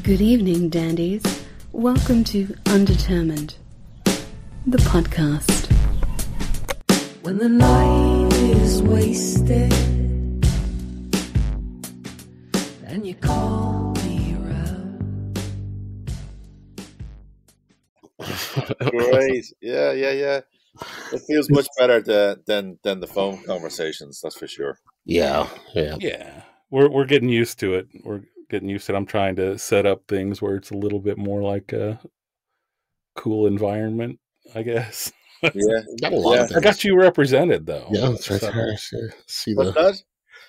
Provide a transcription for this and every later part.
Good evening, dandies. Welcome to Undetermined, the podcast. When the night is wasted and you call me around. Great. Yeah. It feels much better than the phone conversations, that's for sure. Yeah. We're getting used to it. I'm trying to set up things where it's a little bit more like a cool environment, I guess. Yeah. Got a lot of I things. got you represented, though. Yeah, that's right there. See What's the that?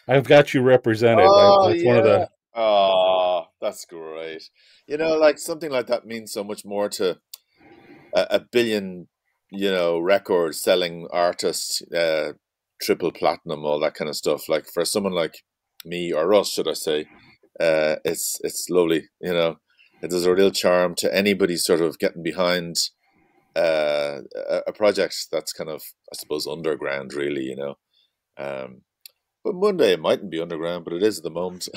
I've got you represented. Oh, That's one of the. Oh, that's great. Like something like that means so much more to a billion, record selling artist, triple platinum, all that kind of stuff. Like for someone like me or us, should I say, it's lovely. It has a real charm to anybody sort of getting behind a project that's kind of, I suppose, underground, really. But one day it mightn't be underground, but it is at the moment.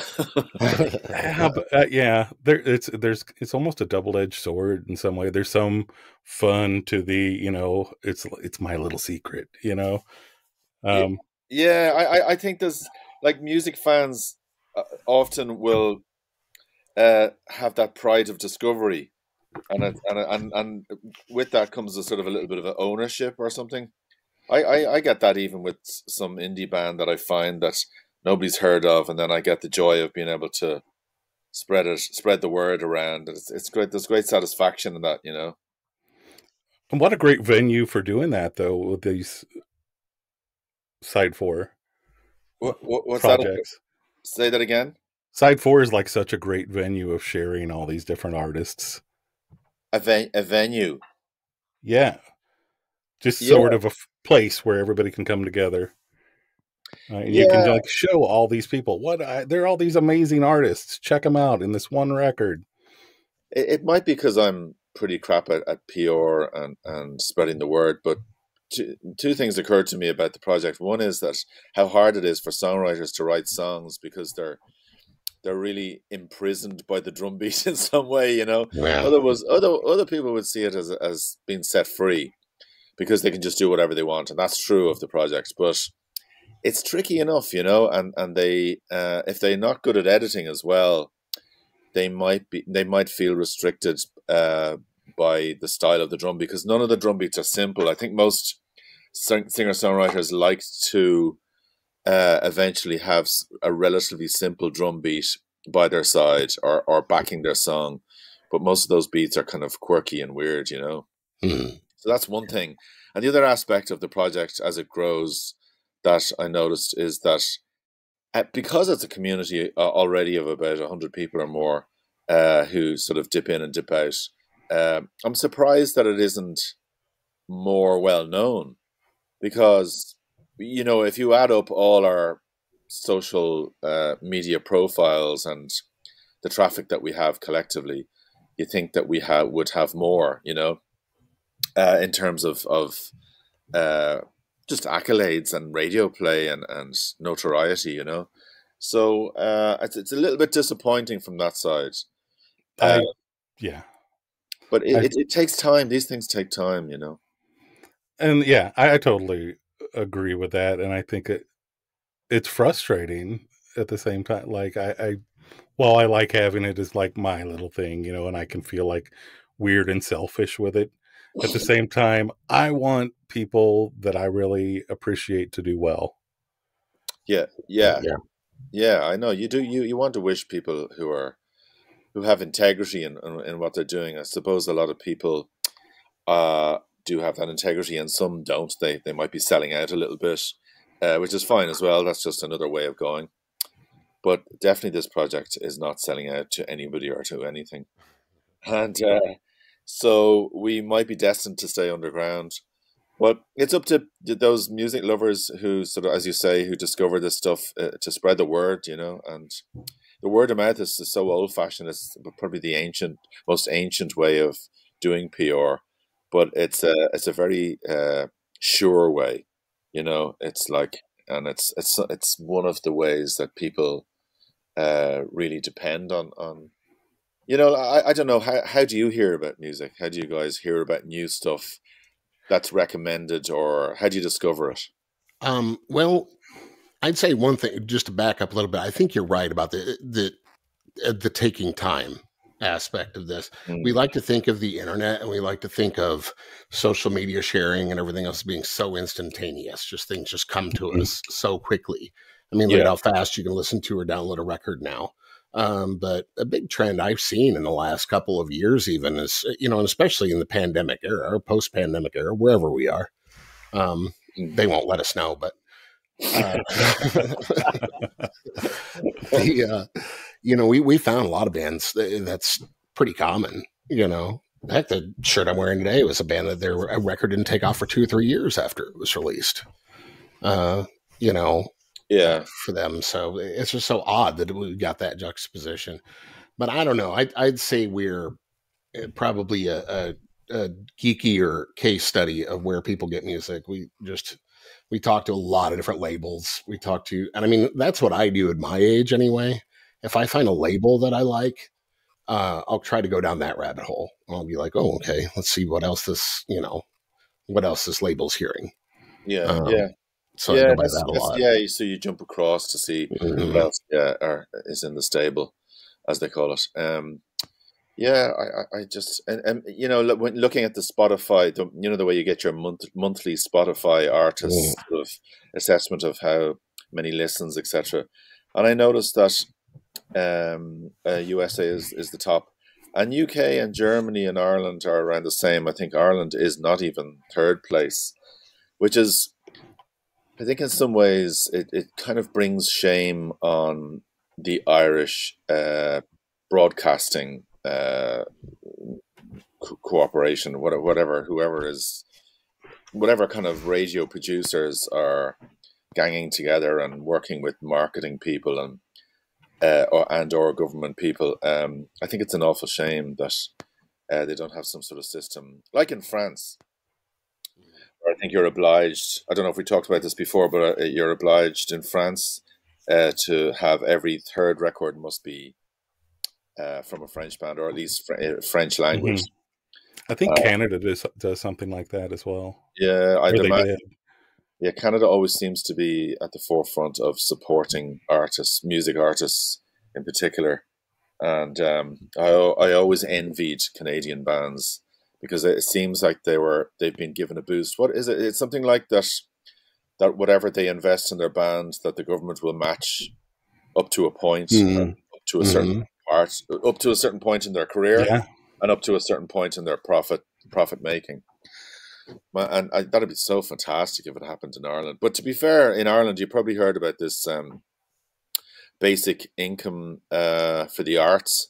It's almost a double-edged sword in some way. There's some fun to the, it's my little secret, I think there's like music fans often will have that pride of discovery, and with that comes a sort of a little bit of an ownership or something. I get that even with some indie band that I find that nobody's heard of, and then I get the joy of being able to spread the word around. It's great. There's great satisfaction in that, And what a great venue for doing that, though, with these Side 4 what's projects. That? Say that again. Side 4 is like such a great venue of sharing all these different artists. A venue. Yeah. Just sort of a place where everybody can come together. You can like show all these people. There are all these amazing artists. Check them out in this one record. It might be because I'm pretty crap at PR and spreading the word, but two things occurred to me about the project. One is that how hard it is for songwriters to write songs because they're really imprisoned by the drum beat in some way, Yeah. Other people would see it as being set free because they can just do whatever they want, and that's true of the project. But it's tricky enough, and they if they're not good at editing as well, they might feel restricted by the style of the drum, because none of the drum beats are simple. I think most singer-songwriters like to eventually have a relatively simple drum beat by their side or backing their song, but most of those beats are kind of quirky and weird, So that's one thing. And the other aspect of the project as it grows that I noticed is that because it's a community already of about 100 people or more who sort of dip in and dip out, I'm surprised that it isn't more well known, because if you add up all our social media profiles and the traffic that we have collectively, you think that we would have more, in terms of just accolades and radio play and notoriety, So it's a little bit disappointing from that side. But it takes time. These things take time, And yeah, I totally agree with that. And I think it's frustrating at the same time. Like I like having it as like my little thing, and I can feel like weird and selfish with it. At the same time, I want people that I really appreciate to do well. Yeah. I know you do. You want to wish people who have integrity in what they're doing. I suppose a lot of people do have that integrity, and some don't. They might be selling out a little bit, which is fine as well. That's just another way of going. But definitely, this project is not selling out to anybody or to anything, and so we might be destined to stay underground. But it's up to those music lovers who sort of, as you say, who discover this stuff to spread the word, and the word of mouth is so old fashioned. It's probably the most ancient way of doing PR, but it's a very sure way, It's like, and it's one of the ways that people really depend on I don't know, how do you hear about music? How do you guys hear about new stuff that's recommended, or how do you discover it? Well, I'd say one thing, just to back up a little bit. I think you're right about the taking time aspect of this. We Mm. like to think of the internet, and we like to think of social media sharing and everything else being so instantaneous. Just things just come to Mhm. us so quickly. I mean, look at Yeah, how fast you can listen to or download a record now. But a big trend I've seen in the last couple of years, even, is, and especially in the pandemic era or post-pandemic era, wherever we are. mm. They won't let us know, but uh, the we found a lot of bands that's pretty common. Heck, the shirt I'm wearing today was a band that their record didn't take off for 2 or 3 years after it was released. Uh, you know, Yeah, for them, so it's just so odd that we got that juxtaposition. But I don't know. I'd say we're probably a geekier case study of where people get music. We talk to a lot of different labels. And I mean, that's what I do at my age anyway. If I find a label that I like, I'll try to go down that rabbit hole. I'll be like, oh, okay, let's see what else this label's hearing. yeah, Um, yeah, so I yeah. go by that a lot. Yeah. So you jump across to see what Mhm. else, yeah, is in the stable, as they call it. Yeah, I just, and when looking at the Spotify, the way you get your monthly Spotify Mm. artist sort of assessment of how many listens, etc. And I noticed that USA is the top, and UK and Germany and Ireland are around the same. I think Ireland is not even third place, which is, I think, in some ways it kind of brings shame on the Irish broadcasting cooperation, whatever kind of radio producers are ganging together and working with marketing people and or government people. I think it's an awful shame that they don't have some sort of system like in France. Where I think you're obliged. I don't know if we talked about this before, but you're obliged in France to have every third record must be from a French band, or at least French language. Mhm. I think Uh, Canada does something like that as well, yeah, or they did. yeah, Canada always seems to be at the forefront of supporting artists, music artists in particular. And I always envied Canadian bands because it seems like they've been given a boost. What is it? It's something like that whatever they invest in their band, that the government will match up to a point, Mm. up to a certain Hmm. part, up to a certain point in their career, Yeah. and up to a certain point in their profit making. And that'd be so fantastic if it happened in Ireland. But to be fair, in Ireland, you probably heard about this basic income for the arts,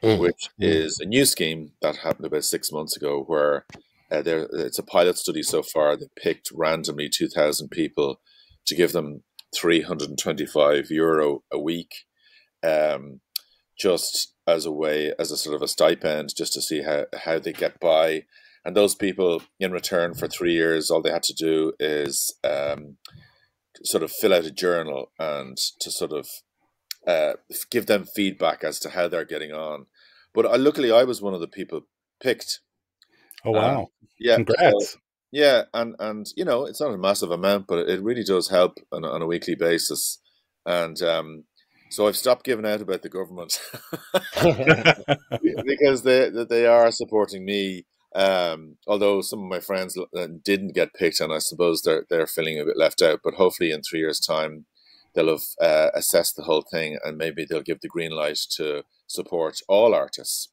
Mm. which is a new scheme that happened about 6 months ago, where it's a pilot study so far. They picked randomly 2,000 people to give them €325 a week, um, just as a way, as a sort of a stipend, just to see how they get by. And those people, in return for 3 years, all they had to do is sort of fill out a journal and to sort of uh, give them feedback as to how they're getting on. But luckily, I was one of the people picked. Oh Uh, wow! yeah, so Congrats. yeah, and it's not a massive amount, but it really does help on a weekly basis. And so I've stopped giving out about the government because they are supporting me. Although some of my friends didn't get picked, and I suppose they're feeling a bit left out. But hopefully, in 3 years' time, they'll have assessed the whole thing, and maybe they'll give the green light to support all artists.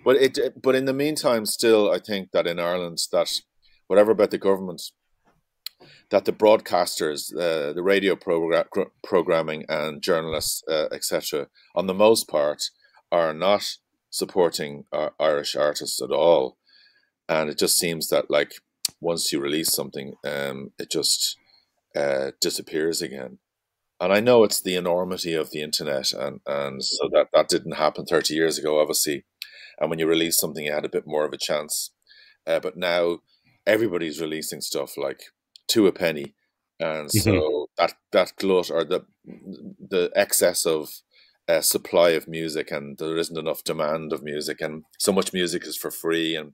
But in the meantime, still, I think that in Ireland, that whatever about the government, that the broadcasters, the radio programming, and journalists, etc., on the most part, are not supporting Irish artists at all. And it just seems that, like, once you release something, it just disappears again. And I know it's the enormity of the internet, and so that didn't happen 30 years ago, obviously. And when you release something, you had a bit more of a chance. But now everybody's releasing stuff like to a penny, and Mhm. so that glut, or the excess of supply of music, and there isn't enough demand of music, and so much music is for free, and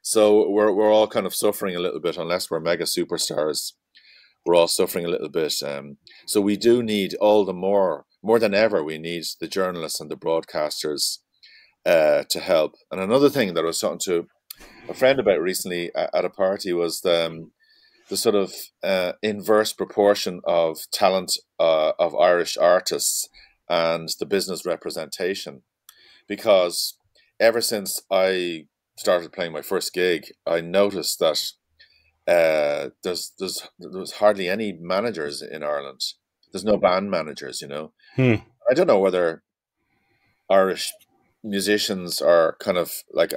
so we're all kind of suffering a little bit unless we're mega superstars. We're all suffering a little bit. So we do need all the more than ever. We need the journalists and the broadcasters to help. And another thing that I was talking to a friend about recently at a party was the sort of inverse proportion of talent of Irish artists and the business representation. Because ever since I started playing my first gig, I noticed that there's hardly any managers in Ireland. There's no band managers, you know. I don't know whether Irish musicians are kind of like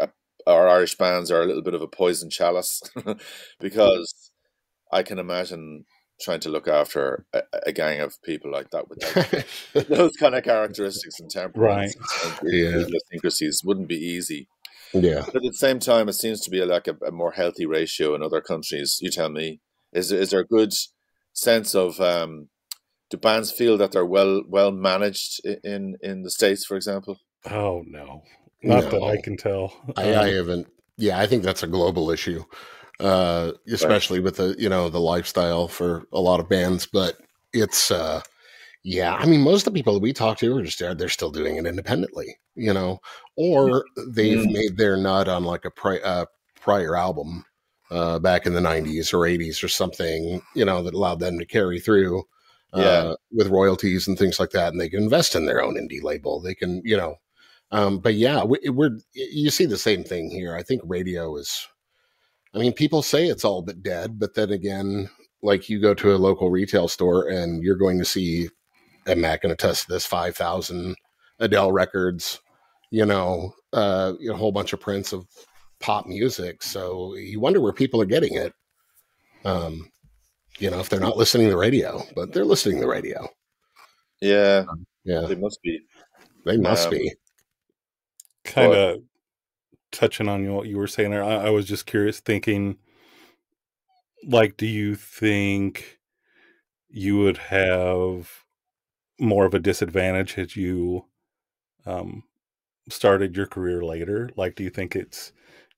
our Irish bands are a little bit of a poison chalice, because I can imagine trying to look after a gang of people like that with those kind of characteristics and temperaments and idiosyncrasies wouldn't be easy. Yeah. But at the same time, it seems to be like a more healthy ratio in other countries. You tell me, is there a good sense of do bands feel that they're well managed in the States, for example? Oh no, not that I can tell. I haven't. Yeah, I think that's a global issue, especially with the lifestyle for a lot of bands. But it's yeah, I mean, most of the people that we talk to are just they're still doing it independently, or they've made their nut on like a prior album back in the 90s or 80s or something, that allowed them to carry through with royalties and things like that, and they can invest in their own indie label. They can, but yeah, you see the same thing here. I think radio is, I mean, people say it's all but dead, but then again, like you go to a local retail store and you're going to see, and Matt can attest to this, 5,000 Adele records, a whole bunch of prints of pop music. So you wonder where people are getting it. If they're not listening to the radio, but they're listening to the radio. Yeah. Yeah. They must be. They must be. Kind of touching on what you were saying there. I was just curious, thinking, like, do you think you would have more of a disadvantage as you started your career later? Like, do you think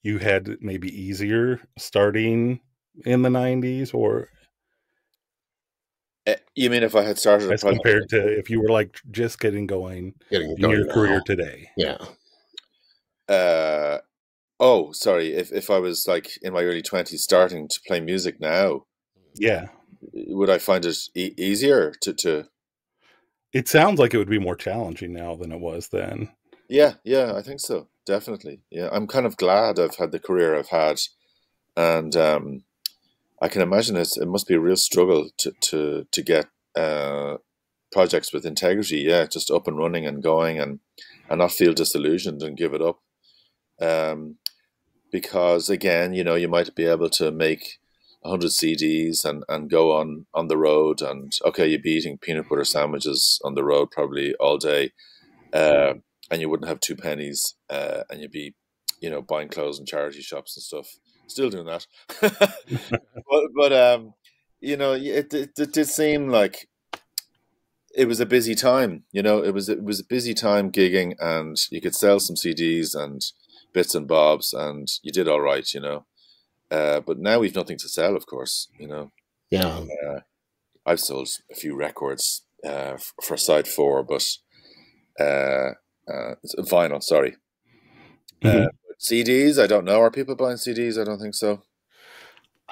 you had maybe easier starting in the 90s, or you mean if I had started as compared to if you were like just getting going in your career today? Yeah. Oh, sorry. If I was like in my early 20s starting to play music now, yeah, would I find it easier to? It sounds like it would be more challenging now than it was then. Yeah, I think so. Definitely. Yeah, I'm kind of glad I've had the career I've had, and I can imagine it must be a real struggle to get projects with integrity. Yeah, just up and running and going, and not feel disillusioned and give it up. Because again, you might be able to make 100 CDs and go on the road, and okay, you'd be eating peanut butter sandwiches on the road probably all day, and you wouldn't have two pennies, and you'd be, buying clothes in charity shops and stuff. Still doing that, but it did seem like it was a busy time. It was a busy time gigging, and you could sell some CDs and bits and bobs, and you did all right. But now we've nothing to sell, of course. Yeah. I've sold a few records for Side 4, but vinyl. Sorry. CDs, I don't know. Are people buying CDs? I don't think so.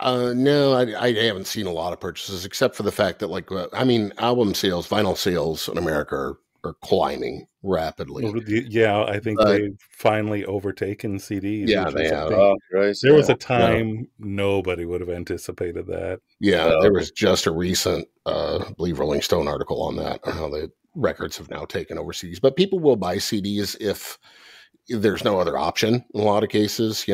No, I haven't seen a lot of purchases, except for the fact that, album sales, vinyl sales in America are climbing rapidly. Yeah, I think they've finally overtaken CDs. Yeah, they have. Right. There was a time nobody would have anticipated that. Yeah, there was just a recent, I believe, Rolling Stone article on that, on how the records have now taken over CDs. But people will buy CDs if there's no other option in a lot of cases,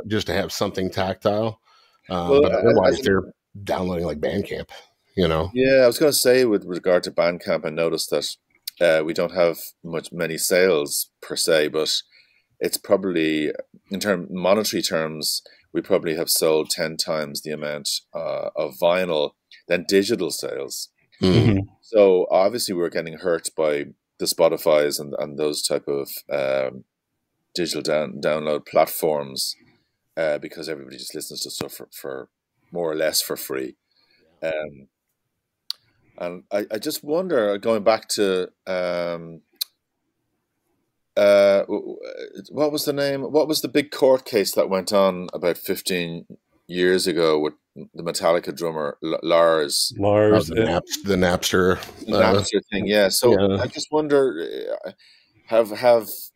just to have something tactile. But otherwise, they're downloading like Bandcamp, Yeah, I was going to say with regard to Bandcamp, I noticed that we don't have many sales per se, but it's probably in monetary terms, we probably have sold 10 times the amount of vinyl than digital sales. Mm-hmm. So obviously we're getting hurt by the Spotify's and those type of digital download platforms, because everybody just listens to stuff for more or less for free. And I just wonder, going back to what was the name? What was the big court case that went on about 15 years ago with the Metallica drummer Lars? The Napster Thing, yeah. So yeah. I just wonder, have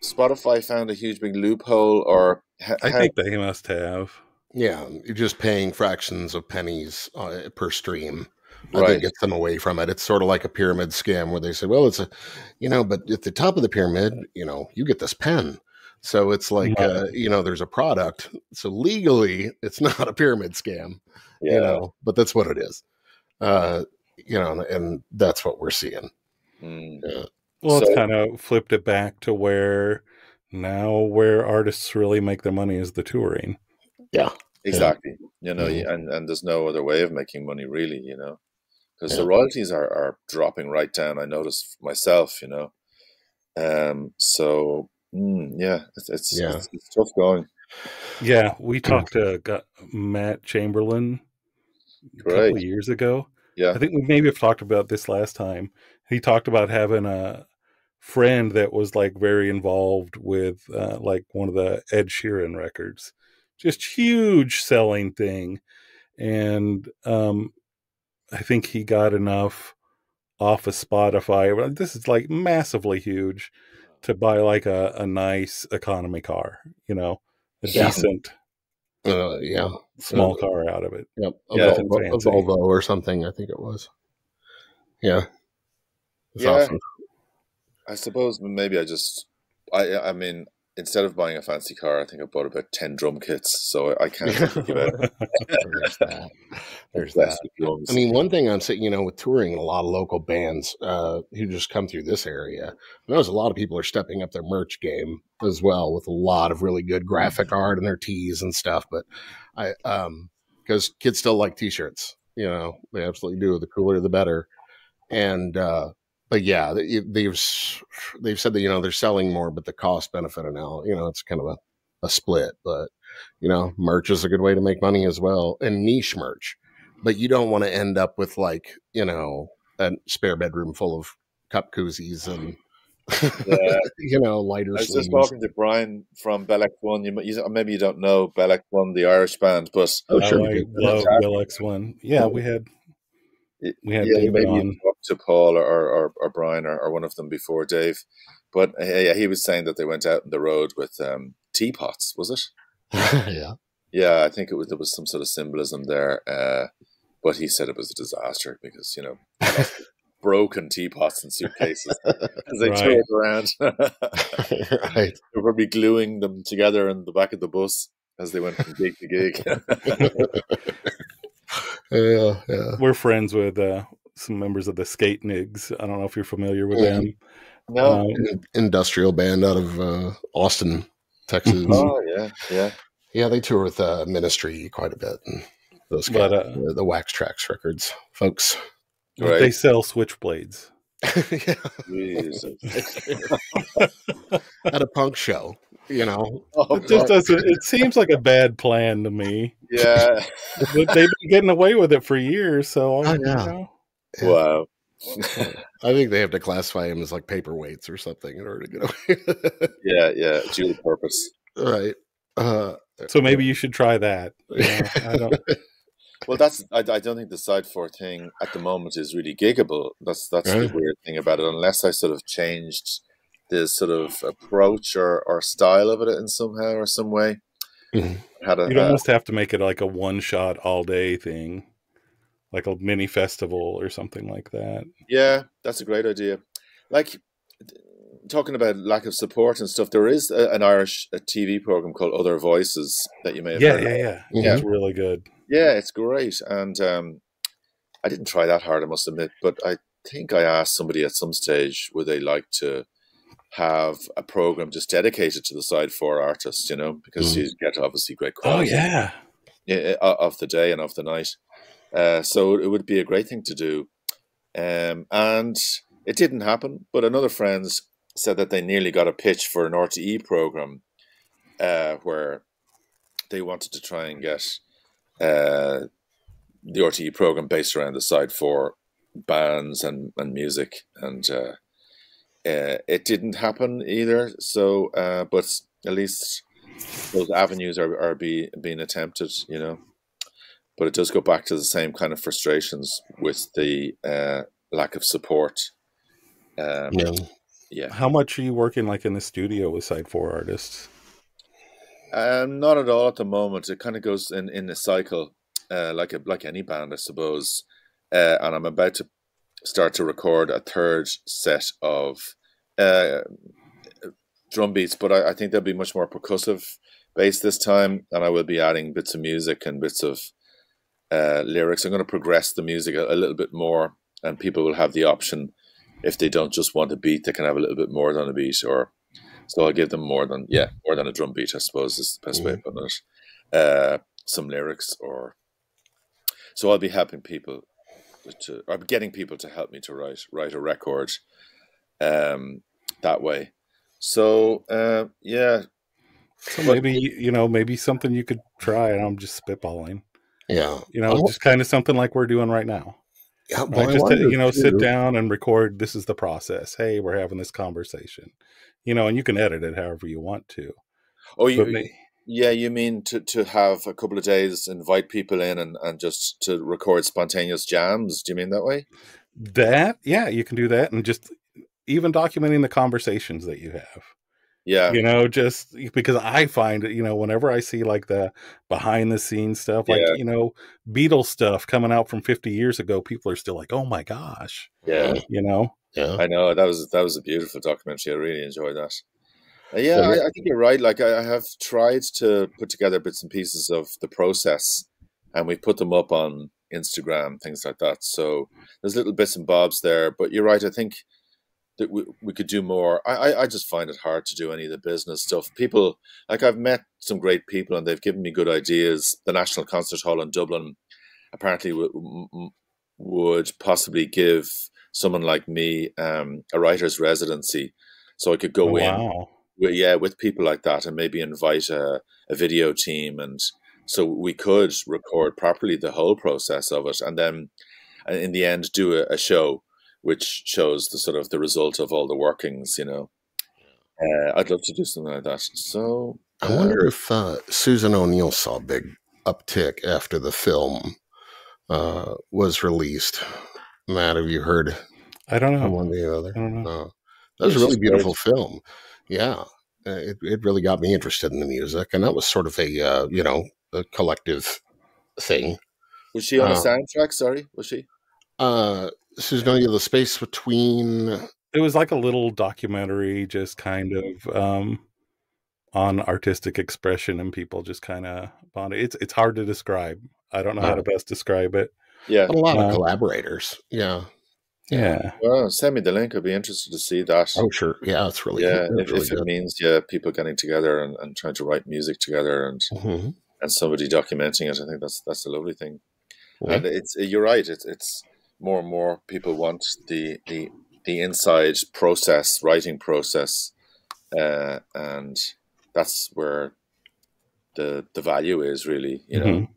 Spotify found a huge big loophole, or I think they must have. Yeah, you're just paying fractions of pennies per stream. I Right. think gets them away from it. It's sort of like a pyramid scam where they say, well, it's a, but at the top of the pyramid, you get this pen. So it's like, there's a product. So legally, it's not a pyramid scam, but that's what it is. And that's what we're seeing. Well, it's kind of flipped it back to where artists really make their money is the touring. Yeah. Exactly. And there's no other way of making money really, because the royalties are dropping right down. I noticed myself, so it's tough going. Yeah, we talked to Matt Chamberlain a couple of years ago. Yeah, I think we maybe have talked about this last time. He talked about having a friend that was like very involved with like one of the Ed Sheeran records, just huge selling thing, and I think he got enough off of Spotify. This is like massively huge to buy like a nice economy car, a decent, small car out of it. Yep, a Volvo or something. I think it was. Yeah, it's awesome. I suppose maybe I mean, instead of buying a fancy car, I think I bought about 10 drum kits, so I can't think about it. There's that. I mean, one thing I'm saying, with touring and a lot of local bands who just come through this area, I know a lot of people are stepping up their merch game as well with a lot of really good graphic art and their tees and stuff. But because kids still like t-shirts, they absolutely do. The cooler, the better. And but yeah, they've said that they're selling more, but the cost benefit now, it's kind of a split. But merch is a good way to make money as well, and niche merch. But you don't want to end up with like a spare bedroom full of cup koozies and lighter. I was just talking to Brian from Bell X1. Maybe you don't know Bell X1, the Irish band, but sure, I love Bell X1. Yeah, we had David on. Talked to Paul or Brian or one of them before, Dave. But he was saying that they went out on the road with teapots. Was it? Yeah. I think there was some sort of symbolism there. But he said it was a disaster because broken teapots and suitcases as they threw it around. Right. They were probably gluing them together in the back of the bus as they went from gig to gig. Yeah. We're friends with some members of the Skate Nigs. I don't know if you're familiar with them. No, industrial band out of Austin, Texas. Oh yeah. They tour with Ministry quite a bit, and those guys, the Wax Trax records, folks. Right. They sell switchblades. At a punk show. It just doesn't. It seems like a bad plan to me. Yeah, but they've been getting away with it for years. So wow. I think they have to classify them as like paperweights or something in order to get away. Yeah, dual purpose. Right. So maybe you should try that. I don't. Well, I don't think the Side 4 thing at the moment is really giggable. That's the weird thing about it. Unless I sort of changed the sort of approach or style of it in somehow or some way. Mm-hmm. You'd almost have to make it like a one-shot all-day thing, like a mini festival or something like that. Yeah, that's a great idea. Like, talking about lack of support and stuff, there is an Irish TV program called Other Voices that you may have heard of. Yeah. It's really good. Yeah, it's great. And I didn't try that hard, I must admit, but I think I asked somebody at some stage, would they like to have a program just dedicated to the Side 4 artists, because you get obviously great quality of the day and of the night. So it would be a great thing to do. And it didn't happen. But another friends said that they nearly got a pitch for an RTE program where they wanted to try and get the RTE program based around the side for bands and music, and it didn't happen either. So, but at least those avenues are being attempted, you know. But it does go back to the same kind of frustrations with the lack of support. Yeah. Yeah. How much are you working like in the studio with Side 4 artists? Not at all at the moment. It kind of goes in a cycle, like any band, I suppose. And I'm about to start to record a third set of drum beats, but I think they'll be much more percussive based this time, and I will be adding bits of music and bits of lyrics. I'm going to progress the music a little bit more, and people will have the option, if they don't just want a beat, they can have a little bit more than a beat, or so I'll give them more than a drum beat, I suppose is the best way of putting it. Some lyrics, or so I'll be helping people or getting people to help me to write a record that way. So yeah. So maybe maybe something you could try, and I'm just spitballing. Yeah. Just kind of something like we're doing right now. Yeah, Right? Just sit down and record. This is the process. Hey, we're having this conversation. And you can edit it however you want to. Oh, you mean to have a couple of days, invite people in and just to record spontaneous jams? Do you mean that way? You can do that, and just even documenting the conversations that you have. Yeah. Just because I find it, whenever I see like the behind the scenes stuff, like, Beatles stuff coming out from 50 years ago, people are still like, oh my gosh. Yeah. Yeah. I know, that was a beautiful documentary. I really enjoyed that. I think you're right. Like I have tried to put together bits and pieces of the process, and we've put them up on Instagram, things like that. So there's little bits and bobs there, but you're right. I think that we could do more. I just find it hard to do any of the business stuff. People, like, I've met some great people and they've given me good ideas. The National Concert Hall in Dublin apparently would possibly give someone like me a writer's residency, so I could go with people like that and maybe invite a video team, and so we could record properly the whole process of it, and then in the end do a show which shows the sort of the result of all the workings, I'd love to do something like that. So I wonder if Susan O'Neill saw a big uptick after the film was released. Matt, have you heard? I don't know. One or the other. I don't know. That was a really beautiful film. Yeah, it really got me interested in the music, and that was sort of a collective thing. Was she on a soundtrack? Sorry, was she? Susan O'Neill, The Space Between. It was like a little documentary, just kind of on artistic expression, and people just kind of bonded. It's hard to describe. I don't know how to best describe it. Yeah, but a lot of collaborators. Yeah. Well, send me the link. I'd be interested to see that. Oh, sure. Yeah, it's really if it means people getting together and trying to write music together and somebody documenting it. I think that's a lovely thing. Yeah. And you're right. It's more and more people want the inside process, writing process, and that's where the value is really, in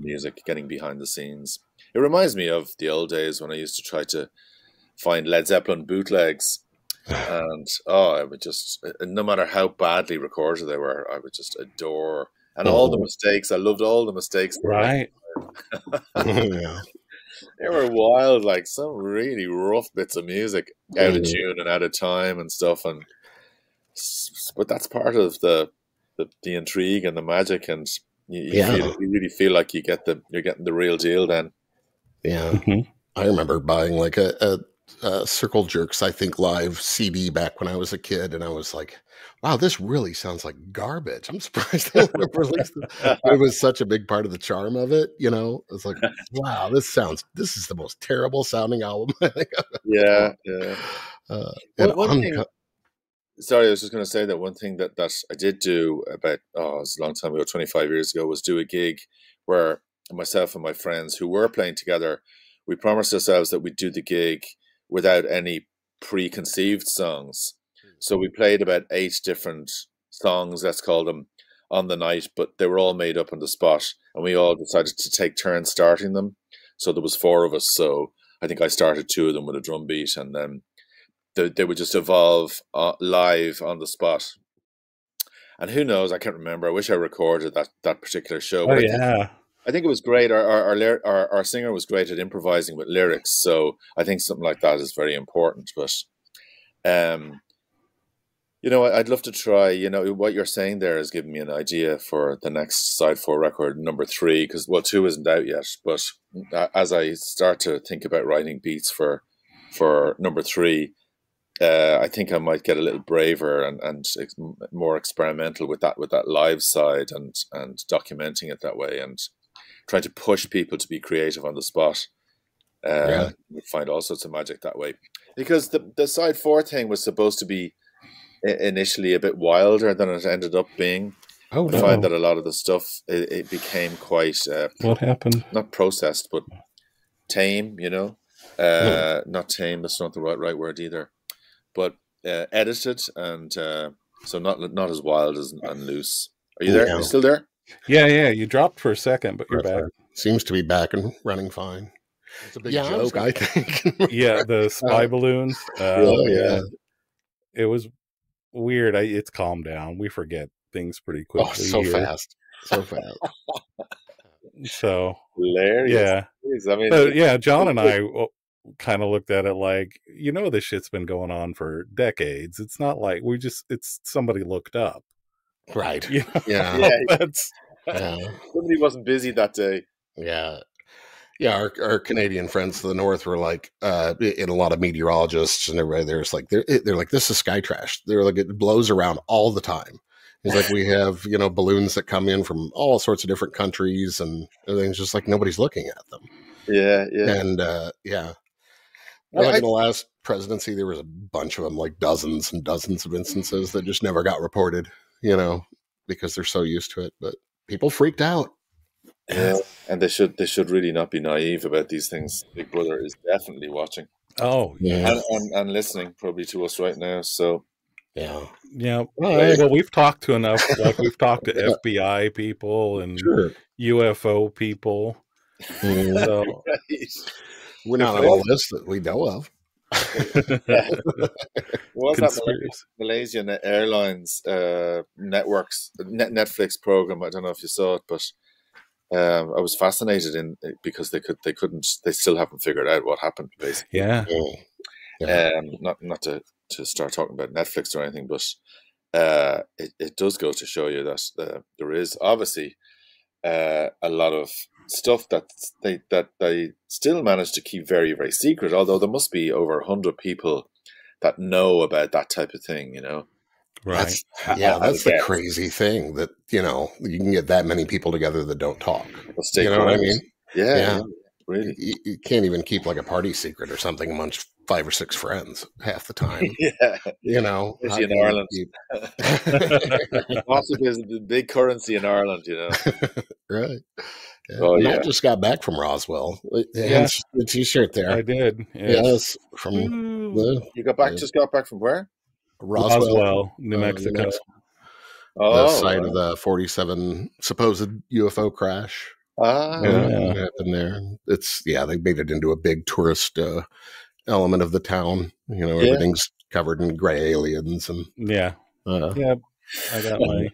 music, getting behind the scenes. It reminds me of the old days when I used to try to find Led Zeppelin bootlegs, and I would just, no matter how badly recorded they were, I would just adore, and all the mistakes. I loved all the mistakes. Right. They were wild, like some really rough bits of music, out of tune and out of time and stuff, but that's part of the intrigue and the magic, and you really feel like you're getting the real deal then. Yeah. I remember buying like a Circle Jerks, I think, live CD back when I was a kid, and I was like, wow, this really sounds like garbage. I'm surprised they would have released it. It was such a big part of the charm of it, It's like, wow, this is the most terrible sounding album I think I've ever heard. Sorry, I was just going to say that one thing that I did do about, it was a long time ago, 25 years ago, was do a gig where myself and my friends who were playing together, we promised ourselves that we'd do the gig without any preconceived songs. So we played about 8 different songs, let's call them, on the night, but they were all made up on the spot, and we all decided to take turns starting them. So there was 4 of us. So I think I started 2 of them with a drum beat, and then they would just evolve live on the spot. And who knows? I can't remember. I wish I recorded that particular show. Oh But yeah. I think it was great. Our singer was great at improvising with lyrics, so I think something like that is very important. But I'd love to try. What you're saying there is giving me an idea for the next Side 4 record, number 3, because 2 isn't out yet. But as I start to think about writing beats for number 3, I think I might get a little braver and more experimental with that live side and documenting it that way, and trying to push people to be creative on the spot. We find all sorts of magic that way, because the Side 4 thing was supposed to be initially a bit wilder than it ended up being. I find that a lot of the stuff it became quite what happened? Not processed, but tame. Not tame. That's not the right word either. But edited, and so not as wild and loose. Are you there? Are you still there? Yeah. You dropped for a second, but you're back. Seems to be back and running fine. It's a big joke, I think. Yeah, the spy balloons. Yeah. It was weird. It's calmed down. We forget things pretty quickly. So fast. So hilarious. Yeah. I mean, John and I kind of looked at it like, this shit's been going on for decades. It's not like it's somebody looked up. Right. Yeah. Somebody wasn't busy that day. Yeah. Yeah, our Canadian friends to the north were like, and a lot of meteorologists and everybody there's like, they're like, this is sky trash. They're like, it blows around all the time. It's like we have, balloons that come in from all sorts of different countries, and everything's just like nobody's looking at them. Yeah. And like in the last presidency, there was a bunch of them, like dozens and dozens of instances that just never got reported, because they're so used to it. But people freaked out. Yeah, and they should really not be naive about these things. Big Brother is definitely watching. Oh, yeah, and listening probably to us right now. So yeah. Well, we've talked to enough. Like we've talked to FBI people and UFO people. So we're not on a list that we know of. What's that Malaysian Airlines networks Netflix program? I don't know if you saw it, but I was fascinated because they still haven't figured out what happened, basically. Yeah. Not to start talking about Netflix or anything, but it does go to show you that there is obviously a lot of stuff that they still manage to keep very, very secret, although there must be over 100 people that know about that type of thing, Right. That's the crazy thing, that you can get that many people together that don't talk. You know what I mean? Yeah. Really. You can't even keep like a party secret or something amongst 5 or 6 friends half the time. Yeah. Especially in Ireland. Gossip is a big currency in Ireland, Right. Yeah. Oh, yeah. Matt just got back from Roswell. The t-shirt there. I did. Yes. From you just got back from where? Roswell, New Mexico. The site of the 47 supposed UFO crash. Happened there. They made it into a big tourist element of the town. Everything's covered in gray aliens and I got my.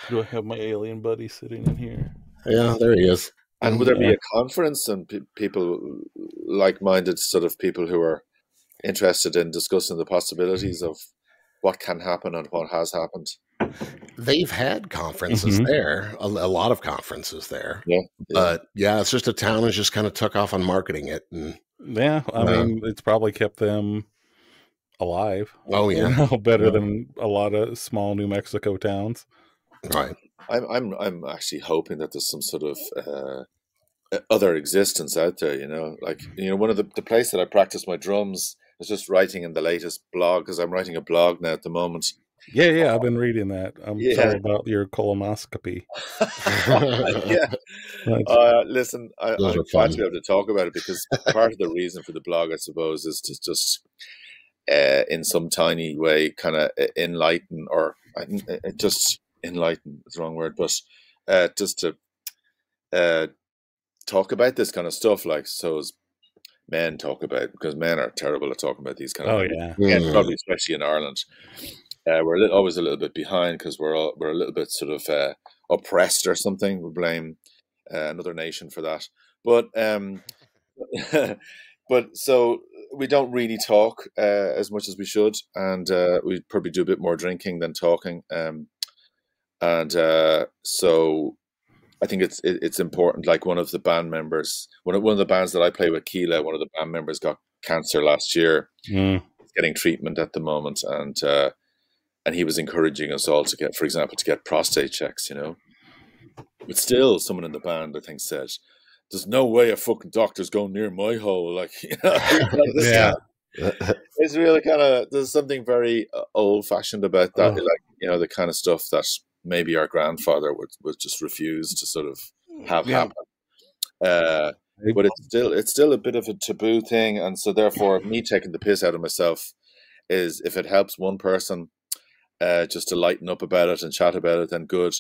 Do I have my alien buddy sitting in here? Yeah, there he is. And would there be a conference and people, like-minded sort of people who are interested in discussing the possibilities of what can happen and what has happened? They've had conferences there, a lot of conferences there. Yeah. But it's just a town that just kind of took off on marketing it. And I mean, it's probably kept them alive. Oh yeah, better than a lot of small New Mexico towns. Right. I'm actually hoping that there's some sort of other existence out there. One of the place that I practice my drums is just writing in the latest blog, because I'm writing a blog now at the moment Yeah, I've been reading that. I'm Yeah. sorry about your colonoscopy. Yeah. Listen, Those I'm are glad fun. to be able to talk about it, because part of the reason for the blog, I suppose, is to just in some tiny way kind of enlighten, or just enlighten is the wrong word, but just to talk about this kind of stuff, like, so as men talk about, because men are terrible at talking about these kind of Oh things. yeah. Again, probably especially in Ireland, we're always a little bit behind, because we're a little bit sort of oppressed or something. We blame another nation for that, but but so we don't really talk as much as we should, and we probably do a bit more drinking than talking, and so I think it's important. Like, one of the band members, one of the bands that I play with, Kila, one of the band members got cancer last year. Mm. He's getting treatment at the moment, and he was encouraging us all to get, for example, to get prostate checks. But still, someone in the band, I think, said, "There's no way a fucking doctor's going near my hole." Like, Yeah. It's really kind of, there's something very old fashioned about that. Oh. Like, the kind of stuff that maybe our grandfather would just refuse to sort of have happen. But it's still a bit of a taboo thing, and so therefore, me taking the piss out of myself is, if it helps one person just to lighten up about it and chat about it, then good.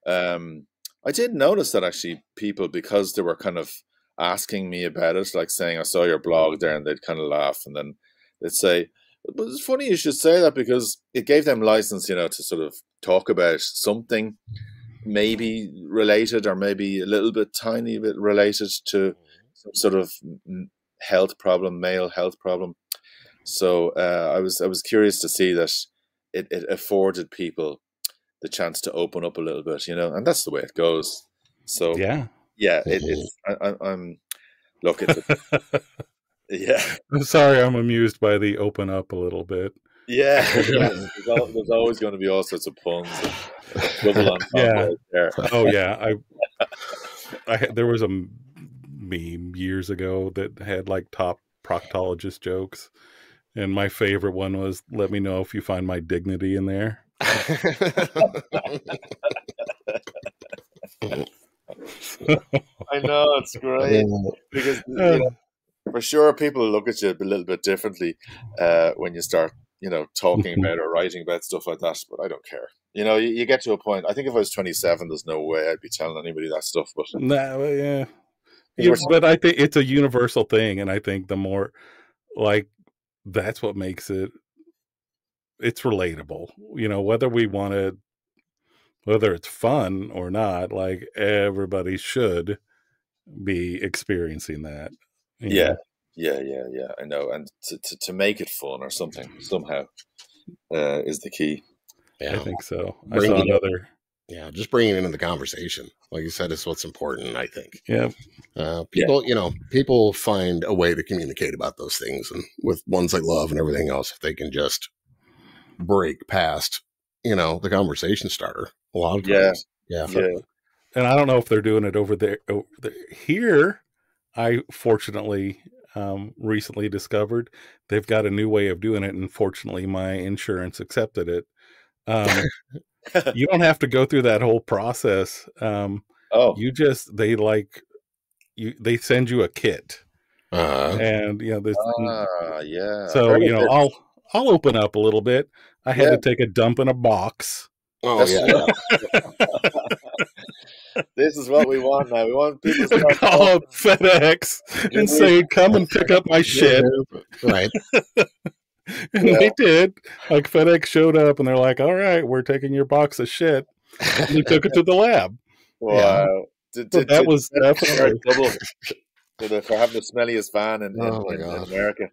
I did notice that actually people, because they were kind of asking me about it, like saying, "I saw your blog there," and they'd kind of laugh, and then they'd say, "But it's funny you should say that," because it gave them license, to sort of talk about something maybe related, or maybe a little bit, tiny bit related to some sort of health problem, male health problem. So I was curious to see that it afforded people the chance to open up a little bit, and that's the way it goes. So Yeah. I'm look, it's yeah. I'm sorry, I'm amused by the open up a little bit. Yeah. There's always going to be all sorts of puns and double on top right there. Oh yeah, there was a meme years ago that had like top proctologist jokes, and my favorite one was, "Let me know if you find my dignity in there." I know, it's great, because for sure people look at you a little bit differently when you start talking about or writing about stuff like that, but I don't care. You get to a point. I think if I was 27, there's no way I'd be telling anybody that stuff, but but I think it's a universal thing, and I think the more, like, that's what makes it's relatable, whether it's fun or not, like, everybody should be experiencing that. Yeah, I know, and to make it fun or something somehow is the key. Yeah, I think so. I saw another. Yeah, just bringing it into the conversation, like you said, is what's important. I think. Yeah, people find a way to communicate about those things, and with ones they love and everything else, if they can just break past, the conversation starter. A lot of times, yeah. And I don't know if they're doing it over there. Here, I fortunately recently discovered they've got a new way of doing it, and fortunately, my insurance accepted it. You don't have to go through that whole process. They send you a kit, and So I'll open up a little bit. I had to take a dump in a box. Oh yeah. This is what we want now. We want people to call up FedEx and say, "Come and pick up my shit." Right. And they did. Like, FedEx showed up and they're like, "All right, we're taking your box of shit." And we took it to the lab. Wow. That was definitely double for having the smelliest van in America.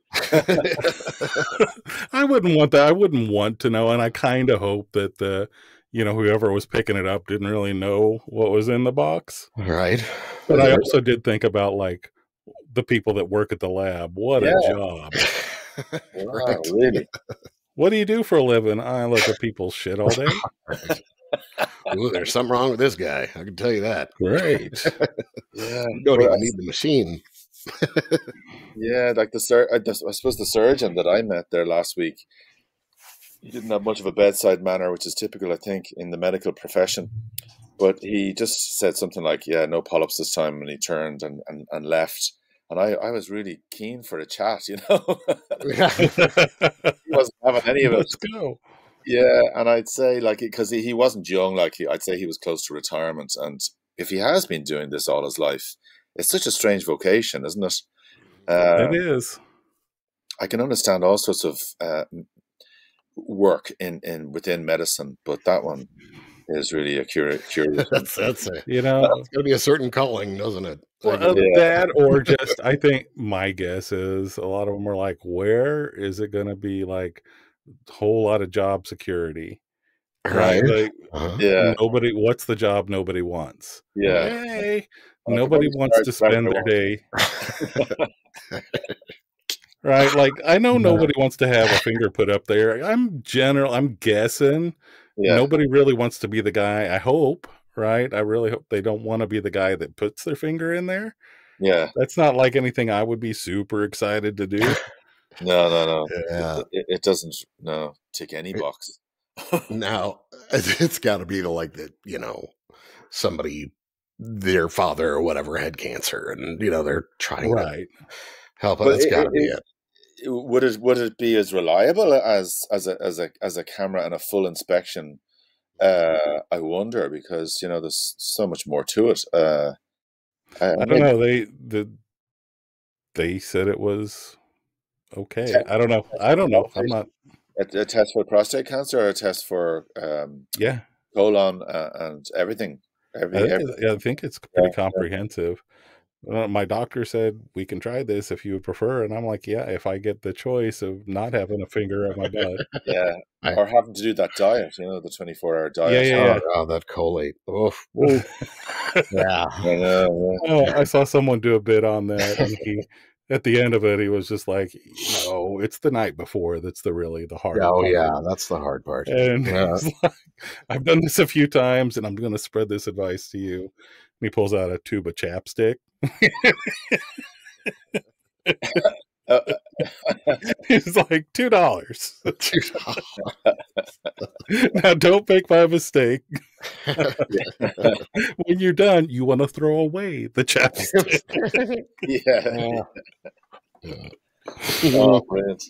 I wouldn't want that. I wouldn't want to know. And I kind of hope that whoever was picking it up didn't really know what was in the box. Right. But I also did think about, like, the people that work at the lab. What a job. Wow, really? What do you do for a living? I look at people's shit all day. Ooh, there's something wrong with this guy. I can tell you that. Great. Yeah. You don't even need the machine. Yeah, like I suppose the surgeon that I met there last week, he didn't have much of a bedside manner, which is typical, I think, in the medical profession. But he just said something like, "Yeah, no polyps this time," and he turned and left. And I was really keen for a chat, you know. He wasn't having any of it. Let's go. Yeah, and I'd say like because he wasn't young, like I'd say he was close to retirement, and if he has been doing this all his life, it's such a strange vocation, isn't it? It Uh, is. I can understand all sorts of work in within medicine, but that one is really a curious one. That's it. You know, It's going to be a certain calling, doesn't it? well, Yeah. that or just, I think my guess is a lot of them are like, where is it going to be like a whole lot of job security? Right? Like, Uh-huh. Yeah, nobody, what's the job nobody wants? yeah. Hey, Well, nobody provided wants to it's better spend than their day. Right? Like, I know nobody wants to have a finger put up there. I'm guessing Yeah, nobody really wants to be the guy. I hope, right? I really hope they don't want to be the guy that puts their finger in there. yeah. That's not like anything I would be super excited to do. No. Yeah. It doesn't tick any box. Now, it's got to be like that, somebody, their father or whatever had cancer and, they're trying to Right. help. But That's got to be it. Would it be as reliable as a camera and a full inspection? I wonder because there's so much more to it. I don't know. They said it was okay. I don't know. I'm not. A test for prostate cancer or a test for Yeah. colon and everything. I think it's pretty comprehensive. My doctor said we can try this if you would prefer, and I'm like, yeah, if I get the choice of not having a finger up my butt. Yeah, or having to do that diet, the 24-hour diet. Yeah. Oh, that collate. Oof. Yeah. I know, Oh, I saw someone do a bit on that, and at the end of it, he was just like, it's the night before that's the hard Oh, part. yeah. That's the hard part. And Yeah. he's like, I've done this a few times, and I'm going to spread this advice to you. And he pulls out a tube of chapstick. Uh, He's like, $2. Now, don't make my mistake. When you're done, you want to throw away the chapstick. yeah. Oh, Brilliant.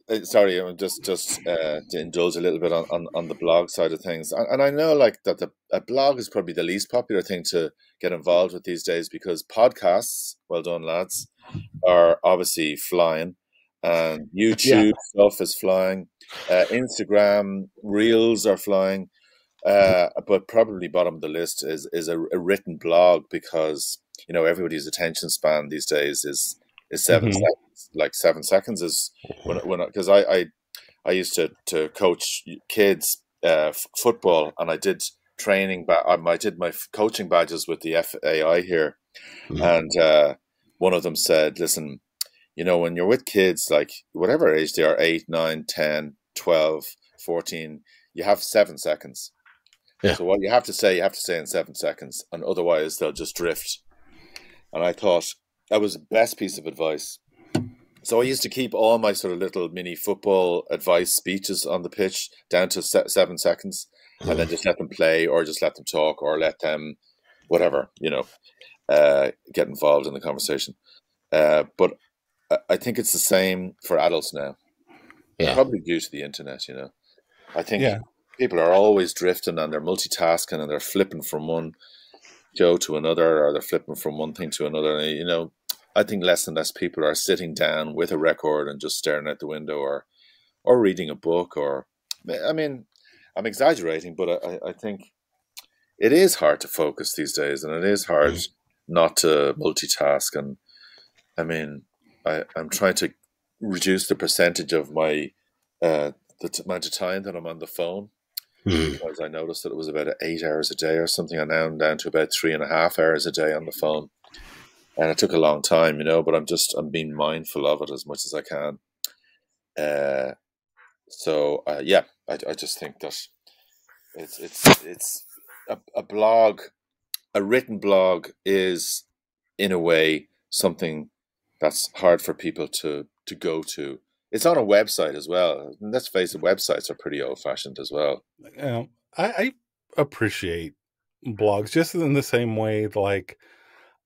But sorry, I'm just to indulge a little bit on the blog side of things, and I know like that a blog is probably the least popular thing to get involved with these days because podcasts, well done lads, are obviously flying, and YouTube stuff is flying, Instagram Reels are flying, but probably bottom of the list is a written blog because everybody's attention span these days is 7 seconds. Like 7 seconds is when because I used to coach kids football, and I did training. I did my coaching badges with the FAI here, and one of them said, "Listen, when you're with kids, like whatever age they are, 8, 9, 10, 12, 14, you have 7 seconds. Yeah. So what you have to say in 7 seconds, and otherwise they'll just drift." And I thought that was the best piece of advice. So I used to keep all my sort of little mini football advice speeches on the pitch down to 7 seconds, and then just let them play, or just let them talk, or let them, whatever, get involved in the conversation. But I think it's the same for adults now. Yeah. Probably due to the internet, I think people are always drifting, and they're multitasking, and they're flipping from one show to another, or they're flipping from one thing to another. I think less and less people are sitting down with a record and just staring out the window, or reading a book. Or, I mean, I'm exaggerating, but I think it is hard to focus these days, and it is hard not to multitask. And I mean, I'm trying to reduce the percentage of my the amount of time that I'm on the phone, because I noticed that it was about 8 hours a day or something, and now I'm down to about 3.5 hours a day on the phone. And it took a long time, but I'm being mindful of it as much as I can. I just think that it's a blog, a written blog is in a way something that's hard for people to go to It's on a website as well. And let's face it, websites are pretty old-fashioned as well. I appreciate blogs just in the same way. Like,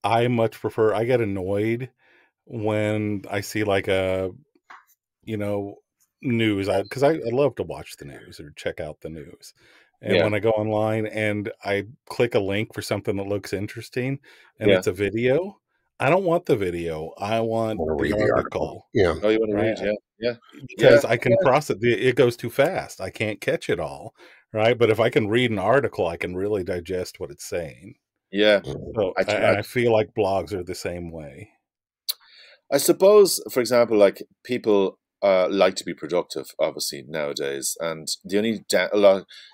I much prefer. I get annoyed when I see like a news. Because I love to watch the news or check out the news. And Yeah, when I go online and I click a link for something that looks interesting and yeah. it's a video, I don't want the video. I want Want to the read the article. article, Yeah. Oh, you want to right? read? Yeah, yeah, Because yeah, I can process it goes too fast. I can't catch it all, right? But if I can read an article, I can really digest what it's saying. yeah. So, I, and I feel like blogs are the same way. I suppose, for example, like people like to be productive, obviously nowadays, and the only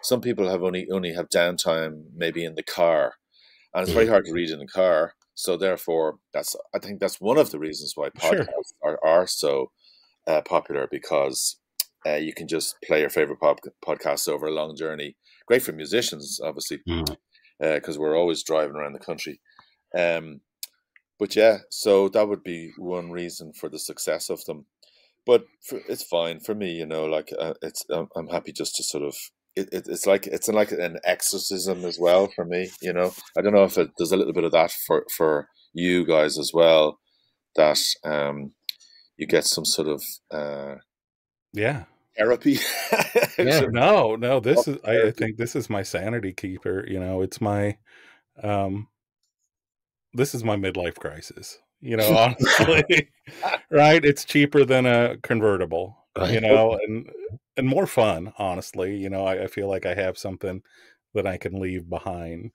some people have only have downtime maybe in the car, and it's very hard to read in the car. So therefore, I think that's one of the reasons why Sure. podcasts are so popular, because you can just play your favorite podcasts over a long journey. Great for musicians, obviously, because we're always driving around the country. But yeah, so that would be one reason for the success of them. But it's fine for me, like I'm happy just to sort of it's like an exorcism as well for me. I don't know if there's a little bit of that for you guys as well, that you get some sort of Yeah. therapy. Yeah. No, I think this is my sanity keeper. It's my this is my midlife crisis. Honestly, right? It's cheaper than a convertible, Right. and more fun, honestly. I feel like I have something that I can leave behind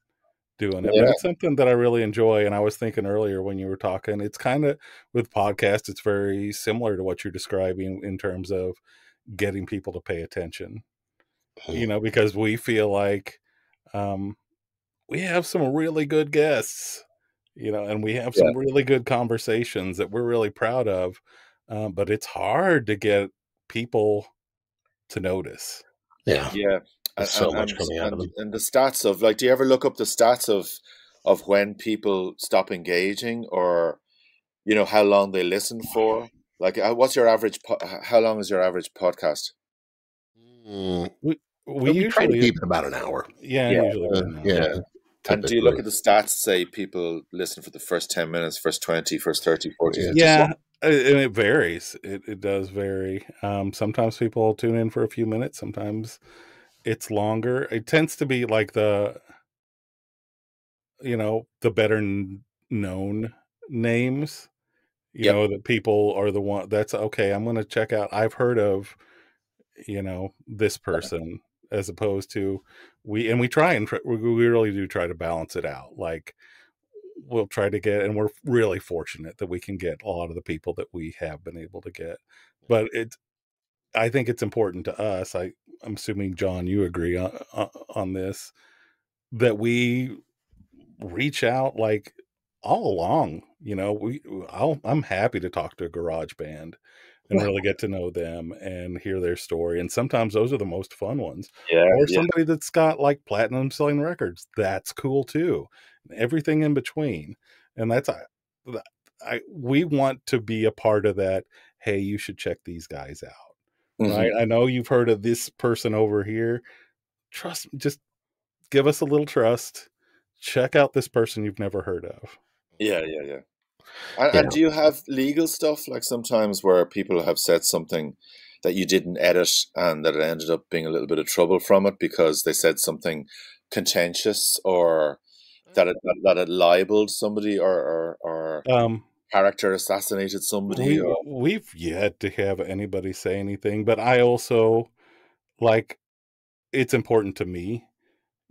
doing it, but Yeah, it's something that I really enjoy. And I was thinking earlier when you were talking, it's kind of with podcasts, it's very similar to what you're describing in terms of getting people to pay attention, because we feel like we have some really good guests, and we have yeah, some really good conversations that we're really proud of. But it's hard to get people to notice. Yeah. yeah. There's so much coming out of them. And the stats of, like, do you ever look up the stats of when people stop engaging, or how long they listen for? Like, what's your average? How long is your average podcast? Mm. We We try to usually, keep it about an hour. yeah, Yeah, usually about an hour. Yeah. And do you look at the stats? Say people listen for the first 10 minutes, first 20, first 30, 40, 50. Yeah, and it varies. It does vary. Sometimes people tune in for a few minutes. Sometimes it's longer. It tends to be like the better known names. Yep. That people are the one that's okay. I'm going to check out. I've heard of this person, as opposed to we try and we really do try to balance it out. Like, we'll try to get, and we're really fortunate that we can get a lot of the people that we have been able to get. But I think it's important to us. I'm assuming, John, you agree on this, that we reach out like all along. I'm happy to talk to a garage band and really get to know them and hear their story. And sometimes those are the most fun ones. Yeah, Or yeah, somebody that's got like platinum selling records. That's cool too. And everything in between. And we want to be a part of that. Hey, you should check these guys out. Mhm. Right? I know you've heard of this person over here. Trust me, just give us a little trust. Check out this person you've never heard of. Yeah, yeah, yeah. And do you have legal stuff, like sometimes where people have said something that you didn't edit and that it ended up being a little bit of trouble from it because they said something contentious, or that it libeled somebody, or character assassinated somebody? We've yet to have anybody say anything, but I also, like, it's important to me.